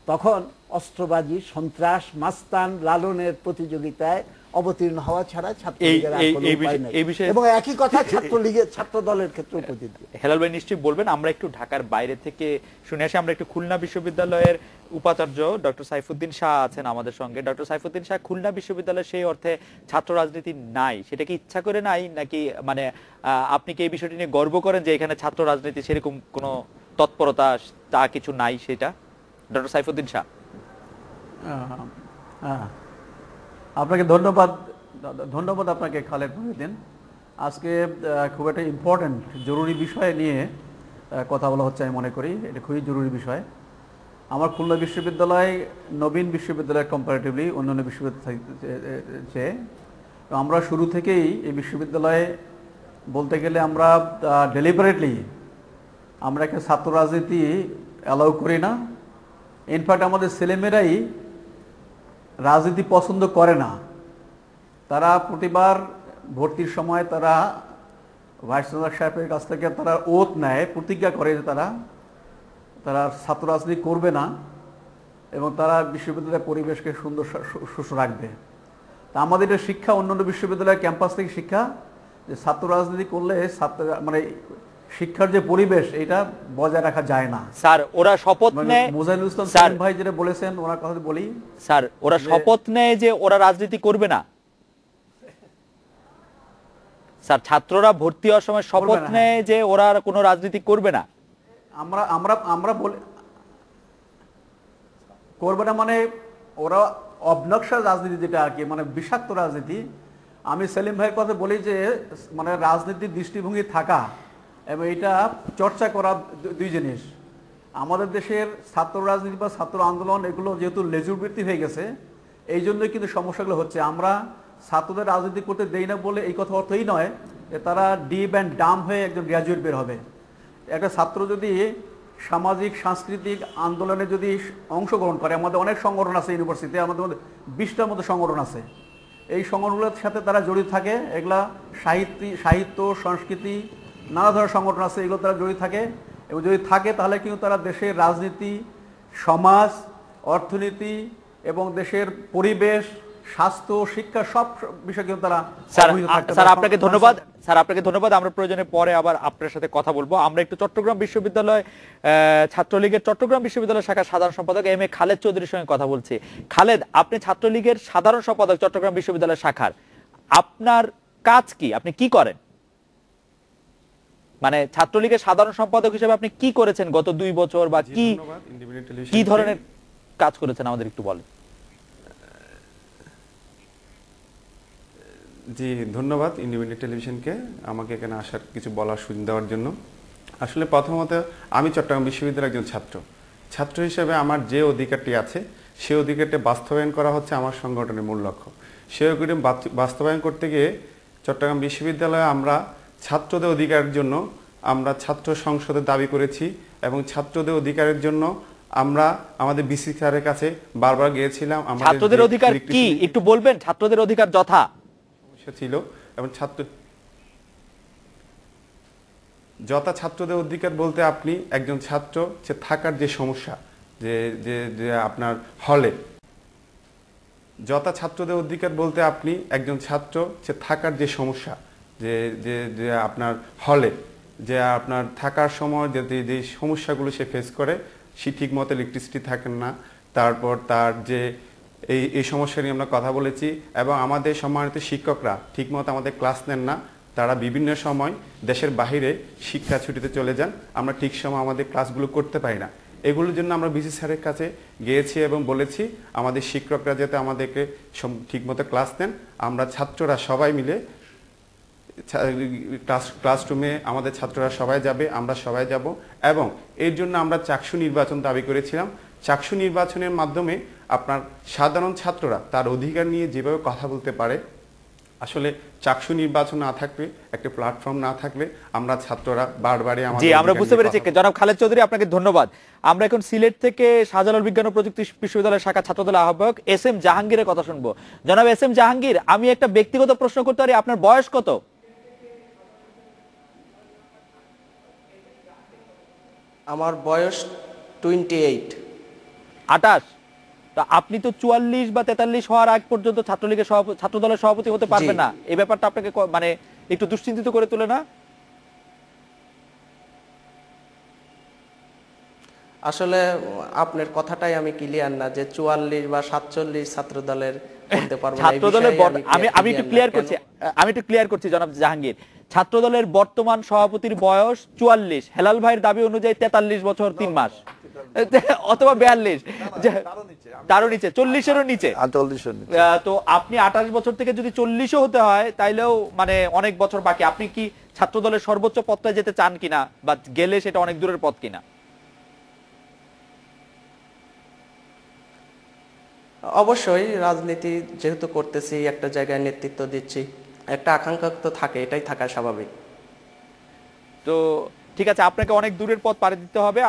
Speaker 2: তখন অস্ত্রবাজি, সন্ত্রাস, মাস্তান, লালনের প্রতিযোগিতায় অবতীর্ণ হওয়া ছাড়া ছাত্রলীগের আর কোনো উপায় নেই। এবং একই কথা ছাত্রলীগের, ছাত্র দলের ক্ষেত্রে প্রযোজ্য।
Speaker 1: হেলাল ভাই নিশ্চয়ই বলবেন। আমরা একটু ঢাকার বাইরে থেকে শুনে আসি, আমরা একটু খুলনা বিশ্ববিদ্যালয়ের উপাচার্য ডক্টর সাইফুদ্দিন শাহ আছেন আমাদের সঙ্গে। ডক্টর সাইফুদ্দিন শাহ, খুলনা বিশ্ববিদ্যালয়ে সেই অর্থে ছাত্র রাজনীতি নাই, সেটা কি ইচ্ছা করে নাই, নাকি মানে আপনি কি এই বিষয়টি নিয়ে গর্ব করেন যে এখানে ছাত্র রাজনীতি সেরকম কোনো তৎপরতা তা কিছু নাই? সেটা ডক্টর সাইফুদ্দিন শাহ।
Speaker 5: আপনাকে ধন্যবাদ আপনাকে খালেদ মহিউদ্দিন। আজকে খুব একটা ইম্পর্টেন্ট জরুরি বিষয় নিয়ে কথা বলা হচ্ছে, আমি মনে করি এটা খুবই জরুরি বিষয়। আমার খুলনা বিশ্ববিদ্যালয় নবীন বিশ্ববিদ্যালয় কম্পারেটিভলি অন্যান্য বিশ্ববিদ্যালয় চেয়ে আমরা শুরু থেকেই এই বিশ্ববিদ্যালয়ে বলতে গেলে আমরা ডেলিবারেটলি আমরা একটা ছাত্র রাজনীতি অ্যালাউ করি না। ইনফ্যাক্ট আমাদের ছেলেমেয়েরাই রাজনীতি পছন্দ করে না। তারা প্রতিবার ভর্তির সময় তারা ভাইস চ্যান্সেলর সাহেবের কাছ থেকে তারা ওথ নেয়, প্রতিজ্ঞা করে যে তারা ছাত্র রাজনীতি করবে না এবং তারা বিশ্ববিদ্যালয়ের পরিবেশকে সুন্দর সুস্থ রাখবে। তা আমাদের এটা শিক্ষা, অন্যান্য বিশ্ববিদ্যালয়ের ক্যাম্পাস থেকে শিক্ষা, যে ছাত্র রাজনীতি করলে ছাত্র মানে শিক্ষার যে পরিবেশ এটা বজায় রাখা যায় না।
Speaker 1: স্যার ওরা শপথ নেয়,
Speaker 5: মোজাহিদুল ইসলাম সেলিম ভাই যেটা বলেছেন ওনার কথা বলি,
Speaker 1: স্যার ওরা শপথ নেয় যে ওরা রাজনীতি করবে না। স্যার ছাত্ররা ভর্তি হওয়ার সময় শপথ নেয় যে ওরা কোনো রাজনীতি করবে না।
Speaker 5: আমরা বলে করবে না মানে ওরা অবনকশা রাজনীতি, যেটা আর কি মানে বিষাক্ত রাজনীতি। আমি সেলিম ভাইয়ের কথা বলি যে মানে রাজনীতির দৃষ্টিভঙ্গি থাকা এবং এটা চর্চা করা দুই জিনিস। আমাদের দেশের ছাত্র রাজনীতি বা ছাত্র আন্দোলন এগুলো যেহেতু লেজুর বৃত্তি হয়ে গেছে, এই জন্যই কিন্তু সমস্যাগুলো হচ্ছে। আমরা ছাত্রদের রাজনীতি করতে দেই না বলে এই কথা অর্থই নয় যে তারা ডিপ অ্যান্ড ডাম হয়ে একজন গ্র্যাজুয়েট বের হবে। একটা ছাত্র যদি সামাজিক সাংস্কৃতিক আন্দোলনে যদি অংশগ্রহণ করে, আমাদের অনেক সংগঠন আছে ইউনিভার্সিটিতে, আমাদের মধ্যে 20টার মতো সংগঠন আছে, এই সংগঠনগুলোর সাথে তারা জড়িত থাকে। এগুলা সাহিত্য, সংস্কৃতি, নানা ধরনের সংগঠন আছে, এগুলো তারা জড়িত থাকে এবং যদি থাকে তাহলে কিন্তু তারা দেশের রাজনীতি, সমাজ, অর্থনীতি এবং দেশের পরিবেশ, স্বাস্থ্য, শিক্ষা সব বিষয়ে কিন্তু তারা।
Speaker 1: স্যার আপনাকে ধন্যবাদ। স্যার আপনাকে ধন্যবাদ। আমরা প্রয়োজনে পরে আবার আপনার সাথে কথা বলবো। আমরা একটু চট্টগ্রাম বিশ্ববিদ্যালয় ছাত্রলীগের চট্টগ্রাম বিশ্ববিদ্যালয় শাখার সাধারণ সম্পাদক এম এ খালেদ চৌধুরীর সঙ্গে কথা বলছি। খালেদ, আপনি ছাত্রলীগের সাধারণ সম্পাদক চট্টগ্রাম বিশ্ববিদ্যালয় শাখার, আপনার কাজ কি? আপনি কি করেন? মানে ছাত্রলীগের সাধারণ সম্পাদক হিসেবে আপনি কি করেছেন গত 2 বছর, বা কি ধরনের কাজ করেছেন আমাদের একটু বলেন।
Speaker 6: জি, ধন্যবাদ ইন্ডিপেন্ডেন্ট টেলিভিশনকে আমাকে এখানে আসার কিছু বলার সুযোগ দেওয়ার জন্য। আসলে প্রথমত আমি চট্টগ্রাম বিশ্ববিদ্যালয়ের একজন ছাত্র হিসেবে আমার যে অধিকারটি আছে সেই অধিকারটি বাস্তবায়ন করা হচ্ছে আমার সংগঠনের মূল লক্ষ্য। সেই অধিকার বাস্তবায়ন করতে গিয়ে চট্টগ্রাম বিশ্ববিদ্যালয়ে আমরা ছাত্রদের অধিকারের জন্য আমরা ছাত্র সংসদে দাবি করেছি এবং ছাত্রদের অধিকারের জন্য আমরা আমাদের বিসি স্যারের কাছে বারবার গিয়েছিলাম।
Speaker 1: ছাত্রদের অধিকার কি একটু বলবেন? ছাত্রদের অধিকার যথা
Speaker 6: ছিল এবং ছাত্রদের অধিকার বলতে আপনি একজন ছাত্র সে থাকার যে সমস্যা যে যে যে আপনার হলে ছাত্রদের অধিকার বলতে আপনি একজন ছাত্র সে থাকার যে সমস্যা যে যে যে আপনার হলে যে আপনার থাকার সময় যে সমস্যাগুলো সে ফেস করে, সে ঠিক মতো ইলেকট্রিসিটি থাকেন না, তারপর তার যে এই সমস্যা নিয়ে আমরা কথা বলেছি এবং আমাদের সম্মানিত শিক্ষকরা ঠিকমতো আমাদের ক্লাস নেন না, তারা বিভিন্ন সময় দেশের বাইরে শিক্ষা ছুটিতে চলে যান, আমরা ঠিক সময় আমাদের ক্লাসগুলো করতে পারি না। এগুলোর জন্য আমরা বিসি স্যারের কাছে গিয়েছি এবং বলেছি আমাদের শিক্ষকরা যাতে আমাদেরকে ঠিকমতো ক্লাস নেন, আমরা ছাত্ররা সবাই মিলে ক্লাসরুমে আমাদের ছাত্ররা সবাই যাবে, আমরা সবাই যাব এবং এর জন্য আমরা চাকসু নির্বাচন দাবি করেছিলাম। চাকসু নির্বাচনের মাধ্যমে আপনার সাধারণ ছাত্ররা তার অধিকার নিয়ে যেভাবে কথা বলতে পারে, আসলে চাকসু নির্বাচন না থাকলে একটা প্ল্যাটফর্ম না থাকলে আমরা ছাত্ররা বারবারই
Speaker 1: জি আমরা বুঝতে পেরেছি। জনাব খালেদ চৌধুরী আপনাকে ধন্যবাদ। আমরা এখন সিলেট থেকে শাহজালাল বিজ্ঞান ও প্রযুক্তি বিশ্ববিদ্যালয়ের শাখা ছাত্রদলের আহ্বায়ক এস এম জাহাঙ্গীরের কথা শুনবো। জনাব এস এম জাহাঙ্গীর, আমি একটা ব্যক্তিগত প্রশ্ন করতে পারি, আপনার বয়স কত?
Speaker 7: আমার বয়স 28।
Speaker 1: 28। তা আপনি তো 44 বা 43 হওয়ার আগ পর্যন্ত ছাত্রলীগের ছাত্রদলের সভাপতি হতে পারবেন না, এই ব্যাপারটা আপনাকে মানে একটু দুশ্চিন্তিত করে তোলে না?
Speaker 7: আসলে আপনার কথাটাই আমি ক্লিয়ার না যে 44 বা 47 ছাত্রদলের করতে পারবো না।
Speaker 1: ছাত্রদলের আমি একটু ক্লিয়ার করছি জনাব জাহাঙ্গীর, ছাত্রদলের বর্তমান সভাপতির বয়স 44, হেলাল ভাইয়ের দাবি অনুযায়ী 43 বছর 3 মাস অথবা 42, তারও নিচে, 40-এরও নিচে। তো আপনি 28 বছর থেকে যদি 40ও হতে হয় তাইলেও মানে অনেক বছর বাকি। আপনি কি ছাত্রদলের সর্বোচ্চ পদটায় যেতে চান কিনা, বা গেলে সেটা অনেক দূরের পথ কিনা?
Speaker 7: অবশ্যই রাজনীতি যেহেতু করতেছি, একটা জায়গায় নেতৃত্ব দিচ্ছি, একটা আকাঙ্ক্ষা তো থাকে, এটাই থাকা স্বাভাবিক।
Speaker 1: তো ঠিক আছে, আপনাকে অনেক দূরের পথ পাড়ি দিতে হবে,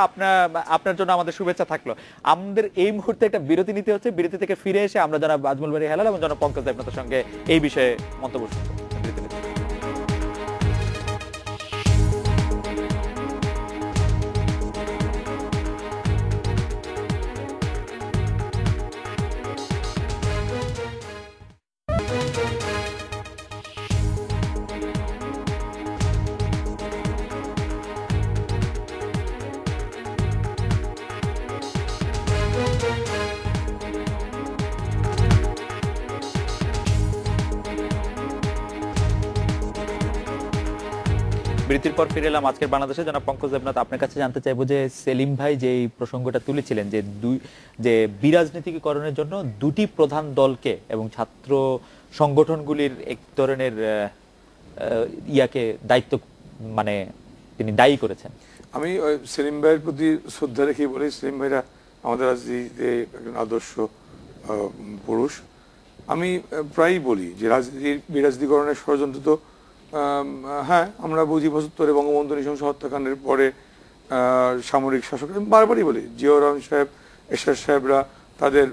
Speaker 1: আপনার জন্য আমাদের শুভেচ্ছা থাকলো। আমাদের এই মুহূর্তে একটা বিরতি নিতে হচ্ছে, বিরতি থেকে ফিরে এসে আমরা জনাব আজমল বাড়ি হেলাল এবং জনাব পঙ্কজ দেবনাথের সঙ্গে এই বিষয়ে মন্তব্য শুনবো। বিরতির পর ফিরে এলাম আজকের বাংলাদেশে। জনাব পঙ্কজ দেবনাথ, আপনার কাছে জানতে চাইবো যে সেলিম ভাই যে প্রসঙ্গটা তুলেছিলেন যে বিরাজনীতিকরণের জন্য দুটি প্রধান দলকে এবং ছাত্র সংগঠনগুলির এক ধরনের ইয়াকে দায়িত্ব মানে তিনি দায়ী করেছেন।
Speaker 3: আমি সেলিম ভাইয়ের প্রতি শ্রদ্ধা রেখে বলি, সেলিম ভাইরা আমাদের রাজনীতিতে একজন আদর্শ পুরুষ। আমি প্রায়ই বলি যে বিরাজনীতিকরণের ষড়যন্ত্র তো হ্যাঁ আমরা বুঝি 75-এ বঙ্গবন্ধু নৃশংস হত্যাকাণ্ডের পরে সামরিক শাসক, আমি বারবারই বলি জিয়াউর রহমান সাহেব, এরশাদ সাহেবরা তাদের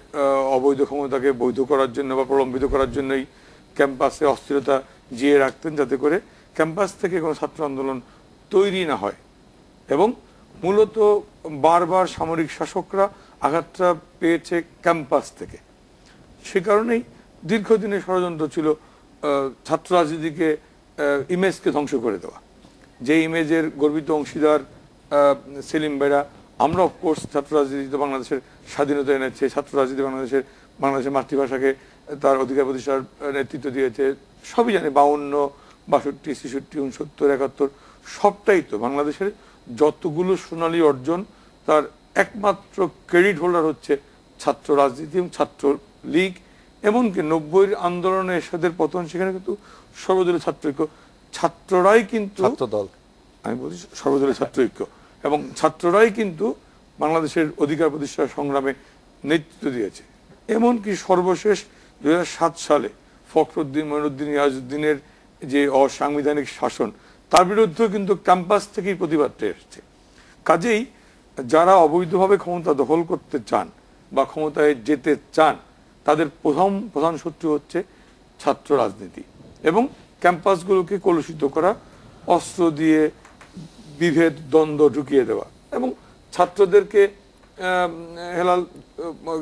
Speaker 3: অবৈধ ক্ষমতাকে বৈধ করার জন্য বা প্রলম্বিত করার জন্যই ক্যাম্পাসে অস্থিরতা জিয়ে রাখতেন, যাতে করে ক্যাম্পাস থেকে কোনো ছাত্র আন্দোলন তৈরি না হয়। এবং মূলত বারবার সামরিক শাসকরা আঘাতটা পেয়েছে ক্যাম্পাস থেকে। সে কারণেই দীর্ঘদিনের ষড়যন্ত্র ছিল ছাত্র রাজনীতিকে ইমেজকে ধ্বংস করে দেওয়া। যে ইমেজের গর্বিত অংশীদার সেলিম ভাইরা, আমরা অফকোর্স ছাত্র রাজনীতিতে বাংলাদেশের স্বাধীনতা এনেছে, ছাত্র রাজনীতি বাংলাদেশের মাতৃভাষাকে তার অধিকার প্রতিষ্ঠার নেতৃত্ব দিয়েছে, সবই জানি। 52, 62, 63, 69, 71 সবটাই তো বাংলাদেশের যতগুলো সোনালী অর্জন তার একমাত্র ক্রেডিট হোল্ডার হচ্ছে ছাত্র রাজনীতি এবং ছাত্র লীগ এমনকি 90-এর আন্দোলনে এরশাদের পতন, সেখানে কিন্তু সর্বদলীয় ছাত্র ঐক্য, ছাত্ররাই কিন্তু
Speaker 4: ছাত্রদল,
Speaker 3: আমি বলছি সর্বদলীয় ছাত্র ঐক্য, এবং ছাত্ররাই কিন্তু বাংলাদেশের অধিকার প্রতিষ্ঠা সংগ্রামে নেতৃত্ব দিয়েছে। এমনকি সর্বশেষ 2007 সালে ফখরুদ্দিন, মঈনুদ্দিন, ইয়াজউদ্দিনের যে অসাংবিধানিক শাসন, তার বিরুদ্ধেও কিন্তু ক্যাম্পাস থেকেই প্রতিবাদটা এসছে। কাজেই যারা অবৈধভাবে ক্ষমতা দখল করতে চান বা ক্ষমতায় যেতে চান, তাদের প্রধান শত্রু হচ্ছে ছাত্র রাজনীতি এবং ক্যাম্পাসগুলোকে কলুষিত করা, অস্ত্র দিয়ে বিভেদ, দ্বন্দ্ব ঢুকিয়ে দেওয়া, এবং ছাত্রদেরকে হেলাল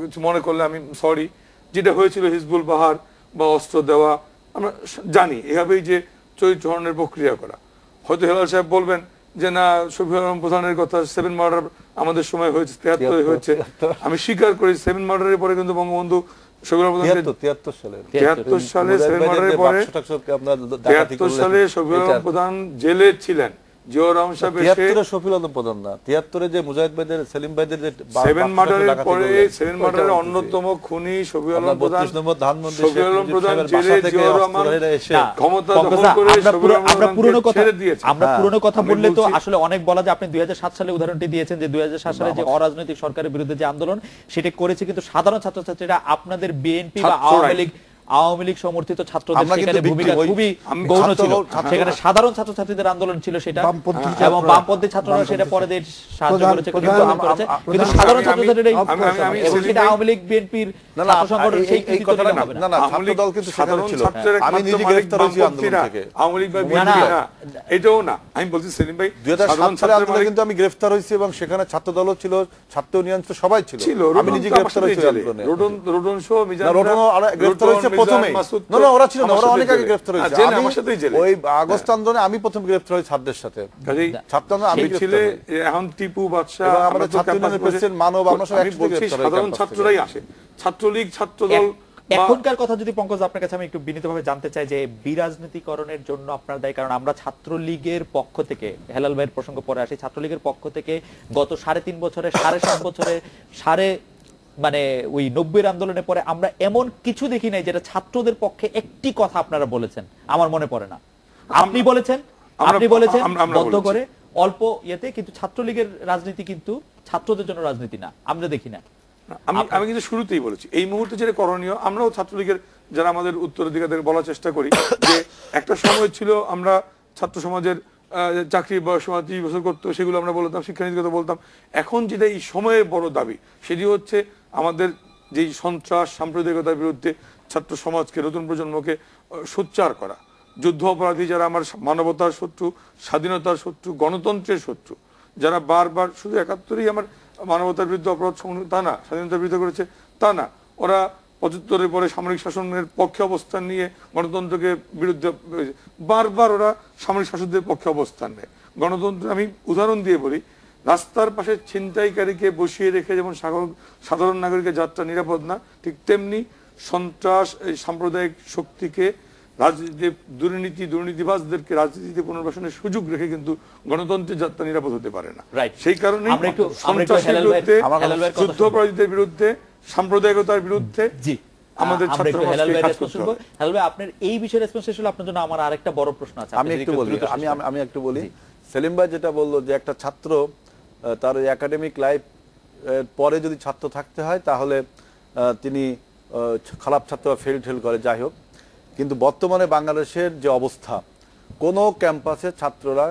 Speaker 3: কিছু মনে করলে আমি সরি, যেটা হয়েছিল হিজবুল বাহার বা অস্ত্র দেওয়া, আমরা জানি এভাবেই যে চরিত্র হরণের প্রক্রিয়া করা। হয়তো হেলাল সাহেব বলবেন যে না, শফিউল আলম প্রধানের কথা 7 মার্ডার আমাদের সময় হয়েছে, 73 হয়েছে। আমি স্বীকার করি 7 মার্ডারের পরে কিন্তু বঙ্গবন্ধু শফিউল আলম প্রধান
Speaker 4: 73 সালে
Speaker 3: 7 মার্ডারের পরে 73 সালে শফিউল আলম প্রধান জেলে ছিলেন। জিয়াউর রহমান সাহেব এসে
Speaker 4: 73 শফিউল আলম প্রধান না, 73 যে মুজাহিদ ভাইদের, সেলিম ভাইদের যে
Speaker 3: 7 মার্ডারের পরে 7 মার্ডারের অন্যতম খুনি শফিউল আলম প্রধান,
Speaker 4: 32 নম্বর ধানমন্ডি
Speaker 3: শফিউল আলম প্রধান জেলে, জিয়াউর রহমান
Speaker 4: এসে
Speaker 3: ক্ষমতা দখল করে
Speaker 1: আমরা পুরনো কথা
Speaker 3: ছেড়ে দিয়েছে।
Speaker 1: আমরা পুরনো কথা বললে তো আসলে অনেক বলা যায়। আপনি 2007 সালে উদাহরণটি দিয়েছেন যে 2007 সালে যে অরাজনৈতিক সরকারের বিরুদ্ধে যে আন্দোলন, সেটা করেছে কিন্তু সাধারণ ছাত্রছাত্রীরা, আপনাদের বিএনপি বা আওয়ামী লীগ সমর্থিত ছাত্রদের সেখানে ভূমিকা খুবই গৌণ ছিল। সেখানে সাধারণ ছাত্রছাত্রীদের আন্দোলন ছিল সেটা, এবং বামপন্থী ছাত্ররা সেটা পরে সাহায্য করেছে, কিন্তু সাধারণ ছাত্রছাত্রীরা, এবং সেটা আওয়ামী লীগ বিএনপির ছাত্র সংগঠন সেই কৃতিত্ব নিলে হবে না।
Speaker 4: না, ছাত্রদল কিন্তু সেখানে ছিল। আমি নিজে গ্রেফতার হয়েছি আন্দোলন থেকে।
Speaker 3: আওয়ামী লীগ বা বিএনপি না, এটাও না। আমি বলছি সেলিম ভাই
Speaker 4: 2007 সালে আন্দোলনে কিন্তু আমি গ্রেফতার হয়েছি, এবং সেখানে ছাত্রদলও ছিল, ছাত্র ইউনিয়ন ছিল, সবাই ছিল। আমি নিজে গ্রেফতার হয়েছি আন্দোলনে।
Speaker 3: রোডন শো, মিজান
Speaker 4: গ্রেফতার হয়েছে প্রথমে। না না, ওরা ছিল না, ওরা অনেক আগে গ্রেফতার হয়েছে। ওই আগস্ট আন্দোলনে আমি প্রথম গ্রেফতার হই ছাত্রদের সাথে। ছাত্র আন্দোলন আমি
Speaker 3: ছিলে, এখন টিপু বাদশা,
Speaker 4: আমাদের ছাত্র ইউনিয়নের প্রেসিডেন্ট মানব, আমরা সব একসাথে গ্রেফতার হই।
Speaker 3: সাধারণ ছাত্ররাই আসে, ছাত্রলীগ, ছাত্রদল।
Speaker 1: এখনকার কথা যদি পঙ্কজ আপনার কাছে আমি একটু বিনীতভাবে জানতে চাই যে বিরাজনীতিকরণের জন্য আপনার দায়ী, কারণ আমরা ছাত্রলীগের পক্ষ থেকে, হেলাল ভাইয়ের প্রসঙ্গ পরে আসি, ছাত্রলীগের পক্ষ থেকে গত 3.5 বছরে, 7.5 বছরে, মানে ওই 90-এর আন্দোলনের পরে আমরা এমন কিছু দেখি নাই যেটা ছাত্রদের পক্ষে একটি কথা আপনারা বলেছেন, আমার মনে পড়ে না। আপনি বলেছেন বদ্ধ করে অল্প ইয়েতে, কিন্তু ছাত্রলীগের রাজনীতি কিন্তু ছাত্রদের জন্য রাজনীতি না, আমরা দেখি না।
Speaker 3: আমি কিন্তু শুরুতেই বলেছি এই মুহূর্তে যেটা করণীয়, আমরাও ছাত্রলীগের যারা আমাদের উত্তরাধিকারদের বলার চেষ্টা করি যে একটা সময় ছিল আমরা ছাত্র সমাজের চাকরি বয়স 30 বছর করতো, সেগুলো আমরা বলতাম, শিক্ষানীতির কথা বলতাম। এখন যেটা এই সময়ের বড় দাবি, সেটি হচ্ছে আমাদের যেই সন্ত্রাস, সাম্প্রদায়িকতার বিরুদ্ধে ছাত্র সমাজকে, নতুন প্রজন্মকে সোচ্চার করা। যুদ্ধ অপরাধী যারা আমার মানবতার শত্রু, স্বাধীনতার শত্রু, গণতন্ত্রের শত্রু, যারা বারবার শুধু 71-ই আমার মানবতার বিরুদ্ধে অপরাধ তা না, স্বাধীনতার বিরুদ্ধে করেছে তা না, ওরা 75-এর পরে সামরিক শাসনের পক্ষে অবস্থান নিয়ে গণতন্ত্রকে বিরুদ্ধে বারবার ওরা সামরিক শাসকদের পক্ষে অবস্থান নেয়। গণতন্ত্র, আমি উদাহরণ দিয়ে বলি, রাস্তার পাশে ছিনতাইকারীকে বসিয়ে রেখে যেমন সাধারণ নাগরিকের যাত্রা নিরাপদ না, ঠিক তেমনি সন্ত্রাস, এই সাম্প্রদায়িক শক্তিকে, রাজনীতি, দুর্নীতিবাজদেরকে রাজনীতিতে পুনর্বাসনের সুযোগ রেখে কিন্তু গণতন্ত্রের যাত্রা নিরাপদ হতে পারে না। সেই কারণে সন্ত্রাসের বিরুদ্ধে, যুদ্ধাপরাধীদের বিরুদ্ধে, সাম্প্রদায়িকতার বিরুদ্ধে আমাদের ছাত্র
Speaker 1: আপনার এই বিষয়ে রেসপন্স শেষ হলো। আপনার জন্য আমার আরেকটা বড় প্রশ্ন আছে,
Speaker 4: আমি একটু বলি। সেলিম ভাই যেটা বললো যে একটা ছাত্র তার একাডেমিক লাইফ পরে যদি ছাত্র থাকতে হয় তাহলে তিনি খারাপ ছাত্র ফেল করে, যাই হোক, কিন্তু বর্তমানে বাংলাদেশের যে অবস্থা, কোনো ক্যাম্পাসে ছাত্ররা,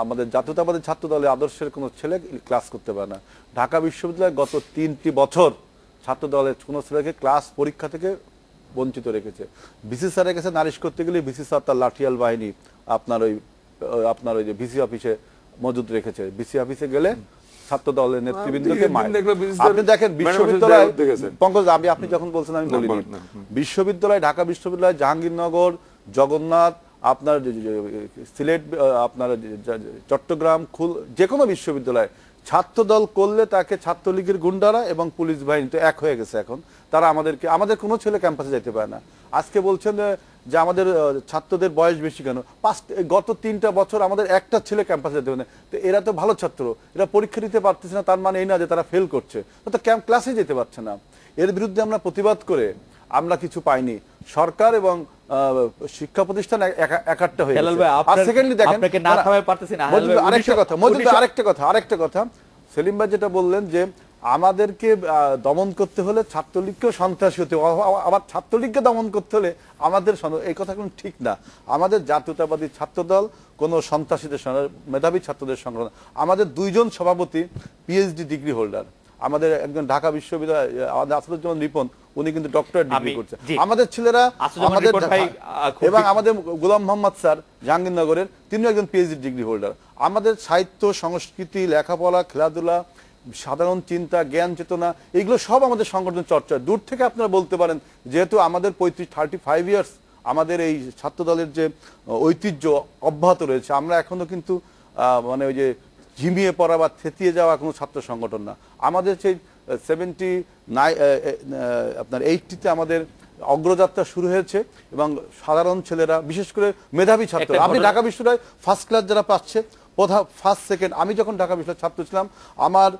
Speaker 4: আমাদের জাতীয়তাবাদী ছাত্র দলের আদর্শের কোনো ছেলে ক্লাস করতে পারে না। ঢাকা বিশ্ববিদ্যালয় গত 3টি বছর ছাত্র দলের কোনো ছেলেকে ক্লাস পরীক্ষা থেকে বঞ্চিত রেখেছে। ভিসি স্যারের কাছে নালিশ করতে গেলে ভিসি স্যার তার লাঠিয়াল বাহিনী আপনার ওই যে ভিসি অফিসে মজুদ রেখেছে। ভিসি অফিসে গেলে ছাত্র দলের নেতৃবৃন্দকে আপনি দেখেন বিশ্ববিদ্যালয়, পঙ্কজ আপনি যখন বলছেন আমি বলিনি, বিশ্ববিদ্যালয়, ঢাকা বিশ্ববিদ্যালয়, জাহাঙ্গীরনগর, জগন্নাথ, আপনার সিলেট, আপনার চট্টগ্রাম, যে কোনো বিশ্ববিদ্যালয় ছাত্রদল করলে তাকে ছাত্রলীগের গুন্ডারা এবং পুলিশ বাহিনী তো এক হয়ে গেছে এখন, তারা আমাদের কোনো ছেলে ক্যাম্পাসে যেতে পারে না। আজকে বলছেন যে আমাদের ছাত্রদের বয়স বেশি কেন, গত 3টা বছর আমাদের একটা ছেলে ক্যাম্পাসে যেতে পারে না। তো এরা তো ভালো ছাত্র, এরা পরীক্ষা দিতে পারতেছে না, তার মানে এই না যে তারা ফেল করছে, তো ক্লাসে যেতে পারছে না। এর বিরুদ্ধে আমরা প্রতিবাদ করে আমরা কিছু পাইনি। সরকার এবং শিক্ষা প্রতিষ্ঠান একাট্টা হয়ে
Speaker 1: হেলাল
Speaker 4: গেছে।
Speaker 1: ভাই,
Speaker 4: আর সেকেন্ডলি দেখেন,
Speaker 1: আপনাকে না থামায় পারতেছি না। হেলাল ভাই,
Speaker 4: আরেকটা কথা সেলিম ভাই যেটা বললেন যে আমাদেরকে দমন করতে হলে ছাত্রলীগকেও সন্ত্রাসী হতে, আবার ছাত্রলীগকে দমন করতে হলে আমাদের, এই কথা কোনো ঠিক না। আমাদের জাতীয়তাবাদী ছাত্রদল কোনো সন্ত্রাসীদের সঙ্গে, মেধাবী ছাত্রদের সঙ্গে। আমাদের 2 জন সভাপতি পিএইচডি ডিগ্রি হোল্ডার। আমাদের একজন ঢাকা বিশ্ববিদ্যালয় আসাদুজ্জামান রিপন, উনি কিন্তু ডক্টরেট ডিগ্রি করছে। আমাদের ছেলেরা, আমাদের এবং আমাদের গোলাম মোহাম্মদ স্যার জাহাঙ্গীরনগরের, তিনিও একজন পিএইচডি ডিগ্রি হোল্ডার। আমাদের সাহিত্য, সংস্কৃতি, লেখাপড়া, খেলাধুলা, সাধারণ চিন্তা, জ্ঞান চেতনা, এগুলো সব আমাদের সংগঠন চর্চা। দূর থেকে আপনারা বলতে পারেন, যেহেতু আমাদের 35 ইয়ার্স আমাদের এই ছাত্র দলের যে ঐতিহ্য অব্যাহত রয়েছে, আমরা এখনো কিন্তু মানে ওই যে ঝিমিয়ে পড়া বা থেতিয়ে যাওয়া কোনো ছাত্র সংগঠন না। আমাদের সেই 80তে আমাদের অগ্রযাত্রা শুরু হয়েছে এবং সাধারণ ছেলেরা, বিশেষ করে মেধাবী ছাত্র, আপনি ঢাকা বিশ্ববিদ্যালয় ফার্স্ট ক্লাস যারা পাচ্ছে, ফার্স্ট সেকেন্ড, আমি যখন ঢাকা বিশ্ববিদ্যালয়ের ছাত্র ছিলাম, আমার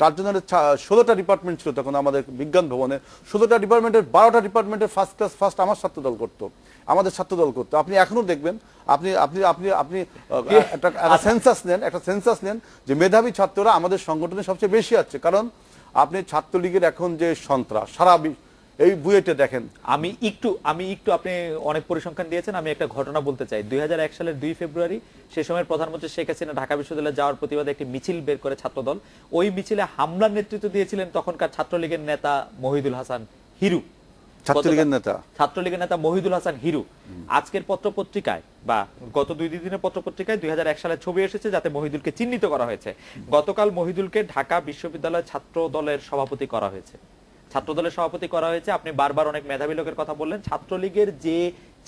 Speaker 4: কার্যনারের 16টা ডিপার্টমেন্ট ছিল তখন আমাদের বিজ্ঞান ভবনে। 16টা ডিপার্টমেন্টের 12টা ডিপার্টমেন্টের ফার্স্ট ক্লাস ফার্স্ট আমার ছাত্রদল করতো, আমাদের ছাত্রদল করতো। আপনি এখনো দেখবেন, আপনি আপনি আপনি আপনি একটা সেন্সাস নেন যে মেধাবী ছাত্ররা আমাদের সংগঠনে সবচেয়ে বেশি আছে। কারণ আপনি ছাত্রলীগের এখন যে সন্ত্রাস, সারা এই বুয়েটে দেখেন।
Speaker 1: আমি একটু আপনি অনেক পরিসংখ্যান দিয়েছেন, আমি একটা ঘটনা বলতে চাই। 2001 সালের 2 ফেব্রুয়ারি সে সময়ের প্রধানমন্ত্রী শেখ হাসিনা ঢাকা বিশ্ববিদ্যালয়ে যাওয়ার প্রতিবাদে একটি মিছিল বের করে ছাত্রদল। ওই মিছিলে হামলার নেতৃত্ব দিয়েছিলেন তখনকার ছাত্রলীগের নেতা মহিদুল হাসান হিরু। ছাত্রলীগের নেতা মহিদুল হাসান হিরু। আজকের পত্রপত্রিকায় বা গত 2 দিনের পত্রপত্রিকায় 2001 সালের ছবি এসেছে, যাতে মহিদুলকে চিহ্নিত করা হয়েছে। গতকাল মহিদুলকে ঢাকা বিশ্ববিদ্যালয় ছাত্র দলের সভাপতি করা হয়েছে। আপনি বারবার অনেক মেধাবী লোকের কথা বললেন। ছাত্রলীগের যে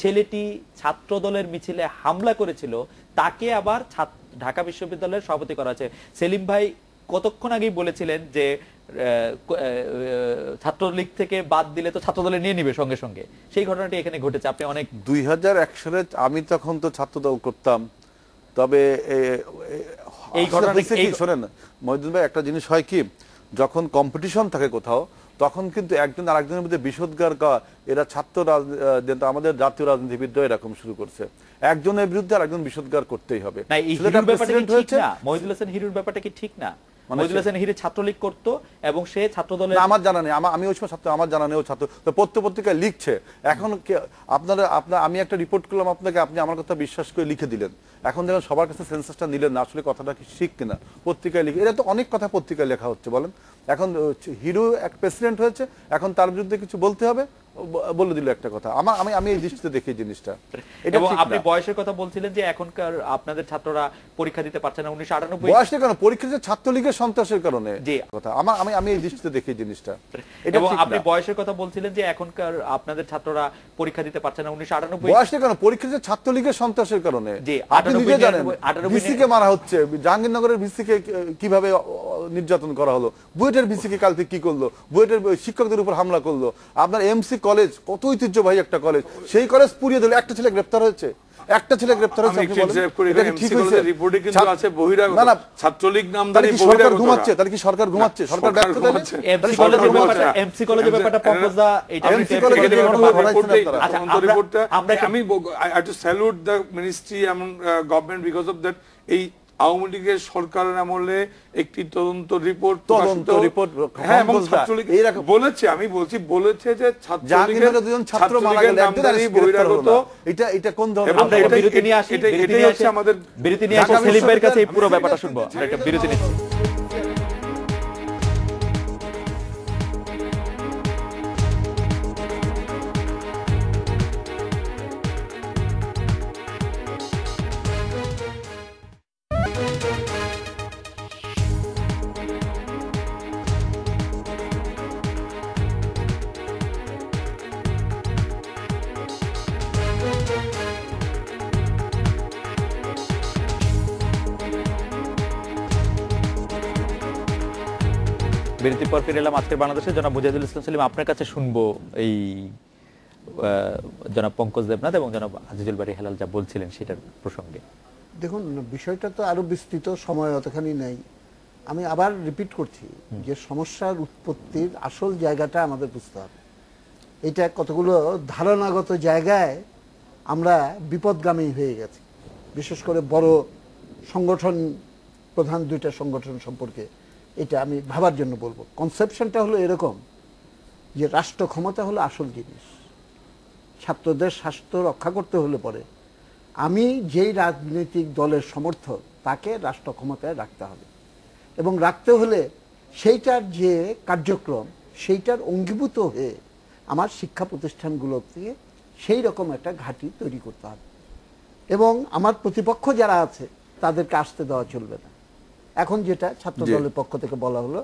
Speaker 1: ছেলেটি ছাত্র দলের মিছিলে হামলা করেছিল, তাকে আবার ঢাকা বিশ্ববিদ্যালয়ের সভাপতি করা হয়েছে। সেলিম ভাই কতক্ষণ আগেই বলেছিলেন যে ছাত্রলীগ থেকে বাদ দিলে তো ছাত্র দলে নিয়ে নিবে সঙ্গে সঙ্গে। সেই ঘটনাটি এখানে ঘটেছে। আপনি অনেক
Speaker 4: 2001 সালে আমি তখন তো ছাত্রদল করতাম, তবে এই ঘটনা শোনেন মহিদুল ভাই, একটা জিনিস হয় কি, যখন কম্পিটিশন থাকে কোথাও, তখন কিন্তু একজন আরেকজনের মধ্যে বিষোদ্গার করা, এরা ছাত্র আমাদের জাতীয় রাজনীতিবিদরা এরকম শুরু করছে, একজনের বিরুদ্ধে আরেকজন বিষোদ্গার করতেই হবে।
Speaker 1: মহিদুল হাসান হিরুর ব্যাপারটা কি ঠিক না? মহিদুল হাসান হিরু ছাত্রলীগ করতো এবং সে ছাত্রদলের,
Speaker 4: আমার জানা নেই, আমি ওই সময় ছাত্র, আমার জানা নেই ও ছাত্র, পত্রপত্রিকায় লিখছে। এখন আমি একটা রিপোর্ট করলাম আপনাকে, আপনি আমার কথা বিশ্বাস করে লিখে দিলেন। এখন দেখেন সবার কাছে সেন্সাসটা নিলেন না, আসলে কথাটা কি ঠিক কিনা, পত্রিকায় লিখে, এটা তো অনেক কথা পত্রিকায় লেখা হচ্ছে। বলেন, এখন হিরু এক প্রেসিডেন্ট হয়েছে, এখন তার বিরুদ্ধে কিছু বলতে হবে, বলে দিল একটা কথা। আমি এই দৃষ্টিতে দেখি জিনিসটা।
Speaker 1: এবং আপনি বয়সের কথা বলছিলেন যে এখনকার আপনাদের ছাত্ররা পরীক্ষা দিতে পারছে না। 1998
Speaker 4: বয়সের কারণে পরীক্ষা দিতে, ছাত্রলীগের সন্ত্রাসের কারণে কথা। আমি এই দৃষ্টিতে দেখি জিনিসটা।
Speaker 1: এবং আপনি বয়সের কথা বলছিলেন যে এখনকার আপনাদের ছাত্ররা পরীক্ষা দিতে পারছে না। 1998
Speaker 4: বয়সের কারণে পরীক্ষা দিতে, ছাত্রলীগের সন্ত্রাসের কারণে। আপনি নিজে জানেন ভিসিকে মারা হচ্ছে, জাহাঙ্গীরনগরের ভিসিকে কিভাবে নির্যাতন করা হলো, বুয়েটের ভিসিকে কালকে কি করলো, বুয়েটের শিক্ষকদের উপর হামলা করলো। আপনার এমসি কলেজ, কত ঐতিহ্যবাহী একটা কলেজ, সেই কলেজ পুড়িয়ে দিল। একটা ছেলে গ্রেপ্তার হয়েছে, সরকার ঘুমাচ্ছে? তাহলে কি সরকার ঘুমাচ্ছে? সরকার ব্যর্থ?
Speaker 3: এই আওয়ামী লীগের সরকারের আমলে একটি তদন্ত রিপোর্ট বলেছে, আমি বলছি বলেছে যে
Speaker 4: এটা কোন ধরনের,
Speaker 1: আমরা বিরতি নিয়ে আসি, এটাই হচ্ছে আমাদের বিরতি নিয়ে আসি। সেলিম ভাইয়ের কাছে এই পুরো ব্যাপারটা শুনবো। আমরা একটা বিরতি নিচ্ছি। বিরতির পর ফিরে এলাম আজকের বাংলাদেশে। জনাব মুজাহিদুল ইসলাম সেলিম, আপনার কাছে শুনবো এই জনাব পঙ্কজ দেবনাথ এবং জনাব আজিজুল বারী হেলাল যা বলছিলেন সেটার প্রসঙ্গে।
Speaker 2: দেখুন, বিষয়টা তো আরো বিস্তৃত, সময় অতখানি নেই। আমি আবার রিপিট করছি যে সমস্যার উৎপত্তির আসল জায়গাটা আমাদের বুঝতে হবে। এটা কতগুলো ধারণাগত জায়গায় আমরা বিপদগামী হয়ে গেছি, বিশেষ করে বড় সংগঠন, প্রধান দুইটা সংগঠন সম্পর্কে এটা আমি ভাবার জন্য বলবো। কনসেপশনটা হলো এরকম যে রাষ্ট্র ক্ষমতা হলো আসল জিনিস। ছাত্রদের স্বাস্থ্য রক্ষা করতে হলে পরে আমি যেই রাজনৈতিক দলের সমর্থক তাকে রাষ্ট্র ক্ষমতায় রাখতে হবে, এবং রাখতে হলে সেইটার যে কার্যক্রম সেইটার অঙ্গীভূত হয়ে আমার শিক্ষা প্রতিষ্ঠানগুলোতে সেই রকম একটা ঘাঁটি তৈরি করতে হবে, এবং আমার প্রতিপক্ষ যারা আছে তাদেরকে আসতে দেওয়া চলবে না। এখন যেটা ছাত্র দলের পক্ষ থেকে বলা হলো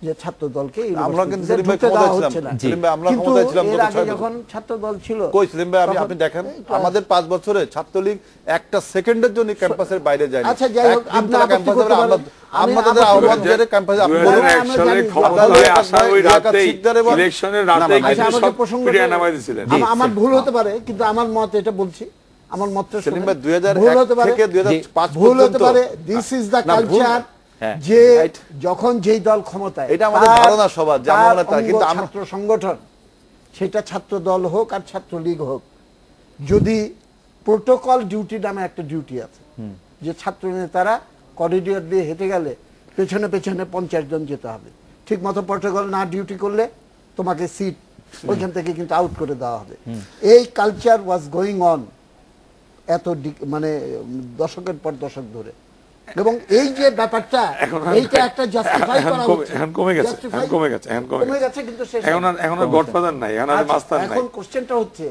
Speaker 2: যে ছাত্র দলকে
Speaker 4: আমরা কিন্তু সেলিম ভাই ক্ষমতায় ছিলাম, সেলিম ভাই আমরা ক্ষমতায় ছিলাম
Speaker 2: এর আগে যখন ছাত্র দল ছিল
Speaker 4: কই সেলিম ভাই আপনি দেখেন আমাদের 5 বছরে ছাত্রলীগ একটা সেকেন্ডের জন্য ক্যাম্পাসের বাইরে যায়নি।
Speaker 2: আচ্ছা যাই হোক, আপনারা ক্যাম্পাসে
Speaker 4: আমাদের আহ্বানের ক্যাম্পাসে
Speaker 3: 2001 সালে ক্ষমতা হয়ে আসা ওই রাতে ইলেকশনের রাতে কিন্তু সব ফিরিয়ে নামাই দিয়েছিলেন।
Speaker 2: আমার ভুল হতে পারে, কিন্তু আমার মত এটা বলছি, আমার মতটা
Speaker 4: সেলিম ভাই 2001 থেকে 2005
Speaker 2: ভুল হতে
Speaker 4: পর্যন্ত
Speaker 2: পারে। দিস ইজ দ্য কালচার যে যখন যেই দল ক্ষমতায়,
Speaker 4: এটা আমাদের ধারণা সবার যে আমরা তা, কিন্তু
Speaker 2: ছাত্র সংগঠন সেটা ছাত্র দল হোক আর ছাত্রলীগ হোক, যদি প্রোটোকল ডিউটি নামে একটা ডিউটি আছে যে ছাত্র নেতারা করিডোর দিয়ে হেঁটে গেলে পেছনে পেছনে 50 জন যেতে হবে, ঠিক মতো প্রোটোকল না ডিউটি করলে তোমাকে সিট ওইখান থেকে কিন্তু আউট করে দেওয়া হবে। এই কালচার ওয়াজ গোয়িং অন এত মানে দশকের পর দশক ধরে, এবং এই যে ব্যাপারটা এইটা একটা জাস্টিফাই করা হচ্ছে,
Speaker 3: এখন কমে গেছে, এখন কমে গেছে, এখন কমে গেছে,
Speaker 2: কিন্তু
Speaker 3: এখন আর গডফাদার নাই, এখন আর মাস্টার নাই।
Speaker 2: এখন কোশ্চেনটা হচ্ছে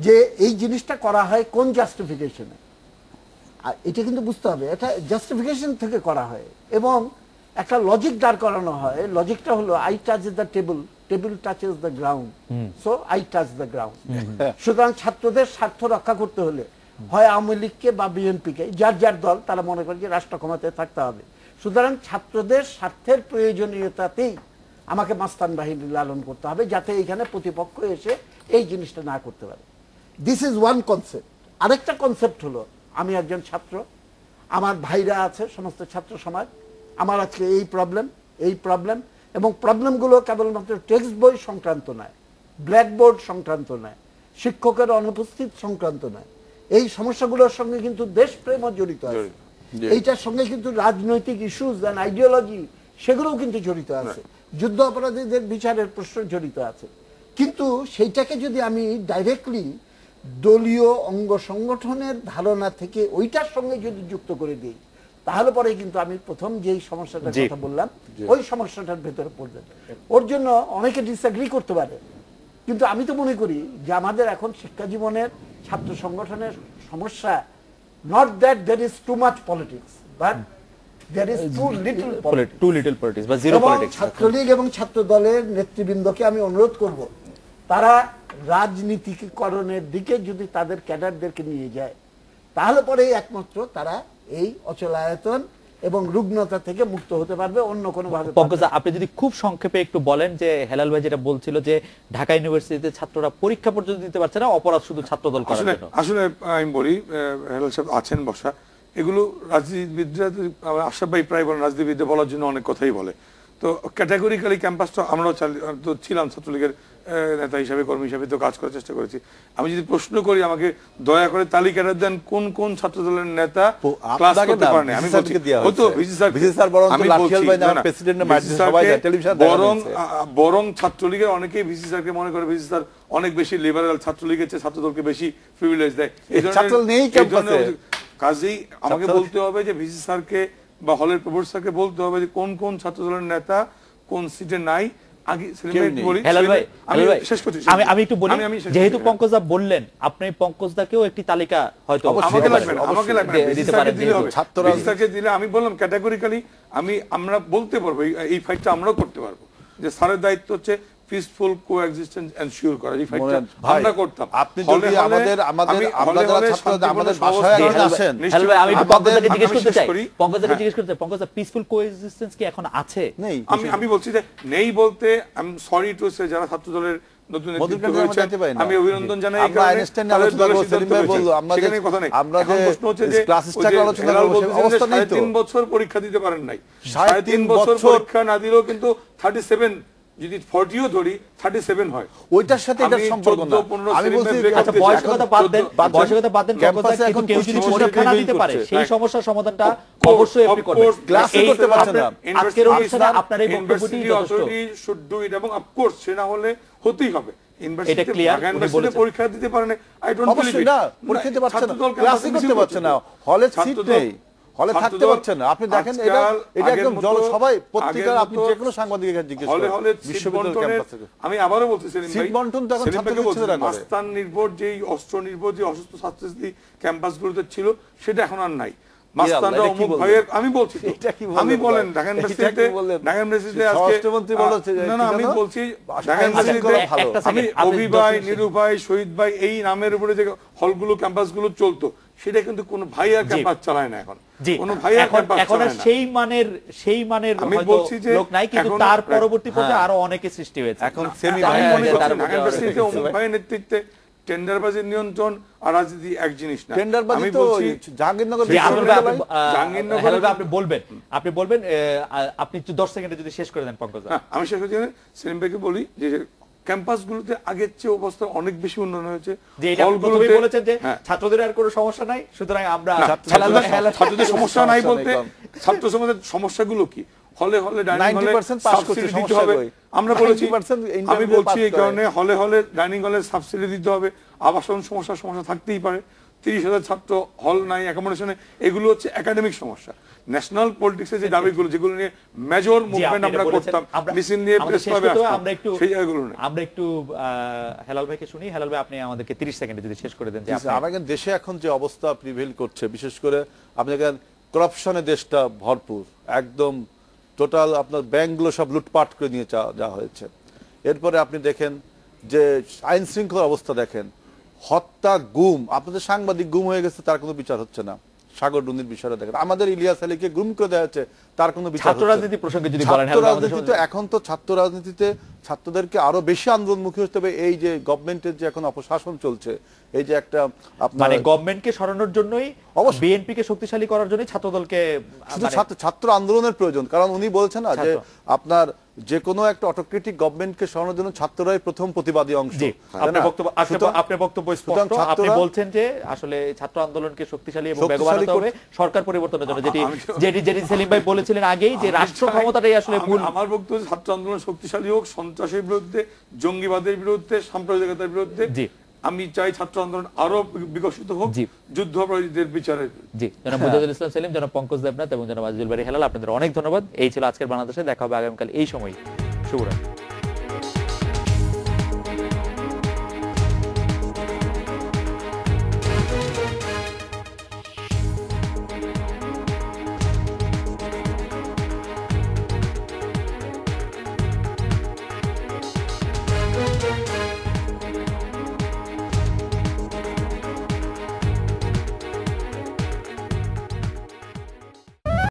Speaker 2: যে এই জিনিসটা করা হয় কোন জাস্টিফিকেশনে, আর এটা কিন্তু বুঝতে হবে এটা জাস্টিফিকেশন থেকে করা হয়, এবং একটা লজিক দাঁড় করানো হয়। লজিকটা হলো I touch the table, table touches the ground, so I touch the ground. সুতরাং ছাত্রদের স্বার্থ রক্ষা করতে হলে হয় আওয়ামী লীগকে বা বিএনপিকে, যার যার দল তারা মনে করে যে রাষ্ট্র ক্ষমতায় থাকতে হবে, সুতরাং ছাত্রদের স্বার্থের প্রয়োজনীয়তাতেই আমাকে মাস্তান বাহিনী লালন করতে হবে যাতে এখানে প্রতিপক্ষ এসে এই জিনিসটা না করতে পারে। This is one concept. আরেকটা কনসেপ্ট হলো আমি একজন ছাত্র, আমার ভাইরা আছে সমস্ত ছাত্র সমাজ, আমার আজকে এই প্রবলেম, এবং প্রবলেমগুলো কেবলমাত্র টেক্সট বই সংক্রান্ত নয়, ব্ল্যাকবোর্ড সংক্রান্ত নয়, শিক্ষকের অনুপস্থিত সংক্রান্ত নয়, এই সমস্যাগুলোর সঙ্গে কিন্তু দেশপ্রেমও জড়িত আছে, এইটার সঙ্গে কিন্তু রাজনৈতিক ইস্যুজ এন্ড আইডিওলজি সেগুলোও কিন্তু জড়িত আছে, যুদ্ধ অপরাধীদের বিচারের প্রশ্ন জড়িত আছে। কিন্তু সেইটাকে যদি আমি ডাইরেক্টলি দলীয় অঙ্গ সংগঠনের ধারণা থেকে ওইটার সঙ্গে যদি যুক্ত করে দিই, তাহলে পরে কিন্তু আমি প্রথম যেই সমস্যাটার কথা বললাম ওই সমস্যাটার ভেতরে পড়বে। ওর জন্য অনেকে ডিসএগ্রি করতে পারে, কিন্তু আমি তো মনে করি যে আমাদের এখন শিক্ষা জীবনের ছাত্র সংগঠনের সমস্যা not that there is too much politics, but there is too little politics
Speaker 1: বা জিরো পলিটিক্স।
Speaker 2: ছাত্রলীগ এবং ছাত্র দলের নেতৃবৃন্দকে আমি অনুরোধ করব, তারা রাজনীতিকরণের দিকে যদি তাদের ক্যাডারদেরকে নিয়ে যায়, তাহলে পরে একমাত্র তারা এই অচলায়তন এবং রুগ্নতা থেকে মুক্ত হতে পারবে, অন্য কোনো ভাবে।
Speaker 1: পঙ্কজ, আপনি যদি খুব সংক্ষেপে একটু বলেন যে হেলাল ভাই যেটা বলছিল যে ঢাকা ইউনিভার্সিটিতে ছাত্ররা পরীক্ষা পর্যন্ত দিতে পারছে না, অপরাধ শুধু ছাত্র দল করার জন্য।
Speaker 3: আসলে আমি বলি, হেলাল সাহেব আছেন বসা, এগুলো রাজনীতিবিদরা, আশরাফ ভাই প্রায় বলেন রাজনীতিবিদরা বলার জন্য অনেক কথাই বলে, তো ক্যাটাগরিক্যালি ক্যাম্পাসটা আমরাও তো ছিলাম ছাত্রলীগের নেতা হিসাবে, কর্মী হিসাবে তো কাজ করার চেষ্টা করেছি। আমি যদি প্রশ্ন করি, আমাকে দয়া করে তালিকাটা দেন কোন কোন ছাত্র দলের নেতা ক্লাস করতে পারে না। আমি বলছি হয়তো বরং ছাত্রলীগের অনেকেই ভিসি স্যারকে মনে করে ভিসি স্যার অনেক বেশি লিবারাল, ছাত্রলীগের চেয়ে ছাত্র দলকে বেশি প্রিভিলেজ দেয়, কাজেই আমাকে বলতে হবে যে ভিসি স্যারকে বা হলের প্রফেসরকে বলতে হবে যে কোন কোন ছাত্র দলের নেতা কোন সিটে নাই।
Speaker 1: আমি একটু বলি, যেহেতু পঙ্কজদা বললেন, আপনি পঙ্কজদাকেও একটি তালিকা হয়তো
Speaker 3: দিলে আমি বললাম ক্যাটাগরিক্যালি আমরা বলতে পারবো, এই ফাইটটা আমরাও করতে পারবো যে স্যারের দায়িত্ব হচ্ছে পিসফুল কোএক্সিস্টেন্স এনশিওর করা, এই ফাইটটা আমরা করতাম।
Speaker 4: আপনি যদি আমাদের বাসায় আসেন,
Speaker 1: আমি পঙ্কজদাকে জিজ্ঞেস করতে চাই, পঙ্কজদা পিসফুল কোএক্সিস্টেন্স কি এখন আছে?
Speaker 3: নেই। আমি বলছি যে নেই বলতে I am sorry to say, যারা ছাত্র দলের নতুন নেতৃত্ব হয়েছে আমি অভিনন্দন জানাই। এই কারণে আমরা যে ক্লাস স্ট্রাকচার আলোচনা করব, অবস্থা নেই তো, 3 বছর পরীক্ষা দিতে পারেন নাই, 3.5 বছর পরীক্ষা না দিলেও কিন্তু 37 যদি 40ও ধরি 37 হয়,
Speaker 4: ওইটার সাথে এটার
Speaker 3: আমি
Speaker 4: সম্পর্ক না।
Speaker 3: 14-15
Speaker 4: আমি বলছি
Speaker 3: সেলিম ভাই
Speaker 1: আচ্ছা
Speaker 3: break
Speaker 1: বয়সের
Speaker 3: করতে
Speaker 1: কথা
Speaker 3: চাই।
Speaker 1: বাদ দেন,
Speaker 3: 14
Speaker 1: বয়সের কথা বাদ দেন,
Speaker 4: ক্যাম্পাসে
Speaker 1: কিন্তু
Speaker 4: এখন
Speaker 1: কেউ যদি
Speaker 4: কিছু
Speaker 1: পরীক্ষা না
Speaker 4: কিছু
Speaker 1: দিতে পারে
Speaker 4: করছে।
Speaker 1: সেই সমস্যার সমাধানটা
Speaker 3: Of
Speaker 1: অবশ্যই আপনি
Speaker 3: course,
Speaker 1: করবেন।
Speaker 4: ক্লাসে
Speaker 1: এই
Speaker 4: করতে পারছেন না।
Speaker 1: আজকের অনুষ্ঠানে আপনার এই বক্তব্যটি
Speaker 3: University
Speaker 1: যথেষ্ট।
Speaker 3: authority should do it, এবং অফকোর্স সে না হলে হতেই হবে।
Speaker 1: এটা clear, উনি
Speaker 3: ইউনিভার্সিটি
Speaker 1: বলেছেন।
Speaker 3: পরীক্ষা দিতে পারে না, আই ডোন্ট বিলিভ
Speaker 4: অবশ্যই
Speaker 3: ইট।
Speaker 4: না, পরীক্ষা দিতে পারছে না, ক্লাসে করতে পারছে না, হলে সিট নেই, হলে থাকতে পারছে না। আপনি দেখেন এটা একদম সবাই পত্রিকার, আপনি যে কোনো সাংবাদিকের জিজ্ঞেস
Speaker 3: হলে
Speaker 4: করেন
Speaker 3: হলে
Speaker 4: বিশ্ববিদ্যালয় ক্যাম্পাসে।
Speaker 3: আমি আবারও বলছি সেলিম ভাই,
Speaker 4: সিট বন্টন তো এখন
Speaker 3: সেলিম ভাইকে বলছি,
Speaker 4: ছাত্রছাত্রীরা করে।
Speaker 3: মাস্তান নির্ভর যেই অস্ত্র নির্ভর যে অসুস্থ ছাত্রছাত্রী ক্যাম্পাসগুলোতে ছিল সেটা এখন আর নাই। মাস্তানরা
Speaker 4: এটা কি
Speaker 3: অমুক
Speaker 4: বললেন?
Speaker 3: ভাইয়ের, আমি বলছি তো,
Speaker 4: এটা কি বললেন
Speaker 3: আমি বলেন
Speaker 4: ভাই?
Speaker 3: ঢাকা
Speaker 4: এটা
Speaker 3: ইউনিভার্সিটিতে,
Speaker 4: কি বললেন?
Speaker 3: ঢাকা ইউনিভার্সিটিতে আজকে
Speaker 4: স্বরাষ্ট্রমন্ত্রী বলেছে যে
Speaker 3: না না
Speaker 4: কি
Speaker 3: আমি
Speaker 4: জানো?
Speaker 3: বলছি ঢাকা
Speaker 4: আচ্ছা,
Speaker 3: ইউনিভার্সিটিতে
Speaker 4: ভালো।
Speaker 1: একটা
Speaker 3: আমি
Speaker 1: second, আপনি
Speaker 3: অভি
Speaker 1: 10
Speaker 3: ভাই,
Speaker 1: সেকেন্ড
Speaker 3: নিরু ভাই, শহীদ ভাই এই নামের উপরে যে হলগুলো ক্যাম্পাসগুলো চলতো সেটা কিন্তু কোনো ভাই আর ক্যাম্পাস চালায় না এখন।
Speaker 1: জি,
Speaker 3: কোনো ভাই আর ক্যাম্পাস
Speaker 1: এখন আর
Speaker 3: চালায় না।
Speaker 1: সেই মানের
Speaker 3: আমি
Speaker 1: হয়তো
Speaker 3: বলছি যে
Speaker 1: লোক নাই, কিন্তু
Speaker 3: এখন-
Speaker 1: তার পরবর্তী পর্যায়ে আরো অনেকে সৃষ্টি হয়েছে।
Speaker 4: এখন সেমি
Speaker 3: আমি
Speaker 1: হ্যাঁ,
Speaker 3: মনে
Speaker 1: হ্যাঁ,
Speaker 3: করছি
Speaker 1: তার
Speaker 3: ঢাকা
Speaker 1: মধ্যে
Speaker 3: ইউনিভার্সিটিতে
Speaker 1: আরো
Speaker 3: অমুক ভাইয়ের নেতৃত্বে টেন্ডারবাজির নিয়ন্ত্রণ আর রাজনীতি এক জিনিস না।
Speaker 4: টেন্ডারবাজি
Speaker 3: আমি
Speaker 4: তো
Speaker 3: বলছি
Speaker 4: জাহাঙ্গীরনগর
Speaker 1: জি, আব্দুল ভাই, আপনি,
Speaker 3: জাহাঙ্গীরনগরে-
Speaker 1: হেলাল ভাই, আপনি বলবেন আপনি একটু 10 সেকেন্ডে যদি শেষ করে দেন পঙ্কজ দা।
Speaker 3: হ্যাঁ, আমি শেষ করছি, সেলিম ভাইকে বলি যে ক্যাম্পাসগুলোতে আগের চেয়ে অবস্থা অনেক বেশি উন্নয়ন হয়েছে।
Speaker 1: যে এটা আপনি প্রথমেই
Speaker 3: হলগুলোতে-
Speaker 1: বলেছেন যে
Speaker 3: হ্যাঁ।
Speaker 1: ছাত্রদের আর কোনো সমস্যা নাই, সুতরাং আমরা
Speaker 3: না,
Speaker 1: হেলাল-
Speaker 3: ছাত্রদের সমস্যা নাই বলতে
Speaker 4: সমস্যা নেই,
Speaker 3: ছাত্র সমাজের সমস্যাগুলো কি? হলে হলে ডাইনিং হলে
Speaker 4: 90% পাস করছে,
Speaker 3: সাবসিডি দিতে
Speaker 4: সমস্যা
Speaker 3: হবে।
Speaker 4: কই?
Speaker 3: আমরা বলেছি,
Speaker 4: 90%
Speaker 3: আমি
Speaker 4: ইন্টারমিডিয়েট
Speaker 3: বলছি
Speaker 4: পাস
Speaker 3: এই
Speaker 4: করে।
Speaker 3: কারণে হলে হলে ডাইনিং হলে সাবসিডি দিতে হবে। আবাসন সমস্যা থাকতেই পারে। 30,000 ছাত্র, হল নাই, অ্যাকোমোডেশনে, এগুলো হচ্ছে একাডেমিক সমস্যা। ন্যাশনাল পলিটিক্সের যে দাবিগুলো, যেগুলো নিয়ে মেজর
Speaker 1: জি,
Speaker 3: মুভমেন্ট
Speaker 1: আপনি
Speaker 3: আমরা
Speaker 1: এটা বলেছেন।
Speaker 3: করতাম,
Speaker 1: আমরা-
Speaker 3: মিছিল নিয়ে
Speaker 1: আমাদের
Speaker 3: প্রেস
Speaker 1: শেষ
Speaker 3: ক্লাবে
Speaker 1: করতে হবে,
Speaker 3: আসতাম, সেই জায়গাগুলো নেই।
Speaker 1: আমরা একটু হেলাল ভাইকে শুনি। হেলাল ভাই, আপনি আমাদেরকে 30 সেকেন্ডে যদি শেষ করে দেন যে আপনি-
Speaker 4: আমাদের দেশে এখন যে অবস্থা প্রিভেল করছে, বিশেষ করে আপনি দেখেন করাপশনে দেশটা ভরপুর, একদম টোটাল আপনার ব্যাংকগুলো সব লুটপাট করে নিয়ে যাওয়া হয়েছে। এরপরে আপনি দেখেন যে আইন শৃঙ্খলার অবস্থা দেখেন, হত্যা, গুম, আপনাদের সাংবাদিক গুম হয়ে গেছে, তার কোনো বিচার হচ্ছে না। সাগর রুনির বিষয়টা দেখেন, আমাদের ইলিয়াস আলীকে গুম করে দেওয়া হচ্ছে, তার কোনো বিচার
Speaker 1: ছাত্র
Speaker 4: হচ্ছে না।
Speaker 1: রাজনীতি প্রসঙ্গে যদি বলেন,
Speaker 4: ছাত্র
Speaker 1: হেলাল ভাই, আমাদের
Speaker 4: রাজনীতিতে এখন তো ছাত্র রাজনীতিতে ছাত্রদেরকে আরো বেশি আন্দোলনমুখী হতে হবে। এই যে গভর্নমেন্টের যে এখন অপশাসন চলছে, এই যে একটা আপনার
Speaker 1: মানে গভর্নমেন্টকে সরানোর জন্যই,
Speaker 4: অবশ্যই।
Speaker 1: বিএনপি কে শক্তিশালী করার জন্যই ছাত্রদলকে
Speaker 4: শুধু
Speaker 1: মানে-
Speaker 4: ছাত্র আন্দোলনের প্রয়োজন, কারণ উনি বলছেন না যে
Speaker 1: ছাত্র।
Speaker 4: আপনার যে কোনো একটা অটোক্রেটিক গভর্নমেন্টকে সরানোর জন্য ছাত্ররাই প্রথম প্রতিবাদী অংশ।
Speaker 1: জি,
Speaker 4: তাই
Speaker 1: আপনার
Speaker 4: না?
Speaker 1: বক্তব্য
Speaker 4: সুতরাং-
Speaker 1: আপনার বক্তব্য
Speaker 4: সুতরাং
Speaker 1: স্পষ্ট। আপনি
Speaker 4: ছাত্ররা-
Speaker 1: বলছেন যে আসলে ছাত্র আন্দোলনকে শক্তিশালী এবং
Speaker 4: শক্তিশালী
Speaker 1: বেগবান হতে হবে সরকার পরিবর্তনের জন্য, যেটি সেলিম ভাই বলেছিলেন আগেই, যে রাষ্ট্র ক্ষমতাটাই আসলে মূল।
Speaker 3: আমার বক্তব্য, ছাত্র আন্দোলন শক্তিশালী হোক, সন্ত্রাসের বিরুদ্ধে, জঙ্গিবাদের বিরুদ্ধে, সাম্প্রদায়িকতার বিরুদ্ধে।
Speaker 1: জি।
Speaker 3: আমি চাই ছাত্র আন্দোলন আরো বিকশিত হোক,
Speaker 1: জি।
Speaker 3: যুদ্ধাপরাধীদের বিচারের।
Speaker 1: জি, জনাব মুজাহিদুল ইসলাম সেলিম, জনাব পঙ্কজ দেবনাথ এবং জনাব আজিজুল বারী হেলাল, আপনাদের অনেক ধন্যবাদ। এই ছিল আজকের বাংলাদেশে। দেখা হবে আগামীকাল এই সময়। শুভরাত্রি।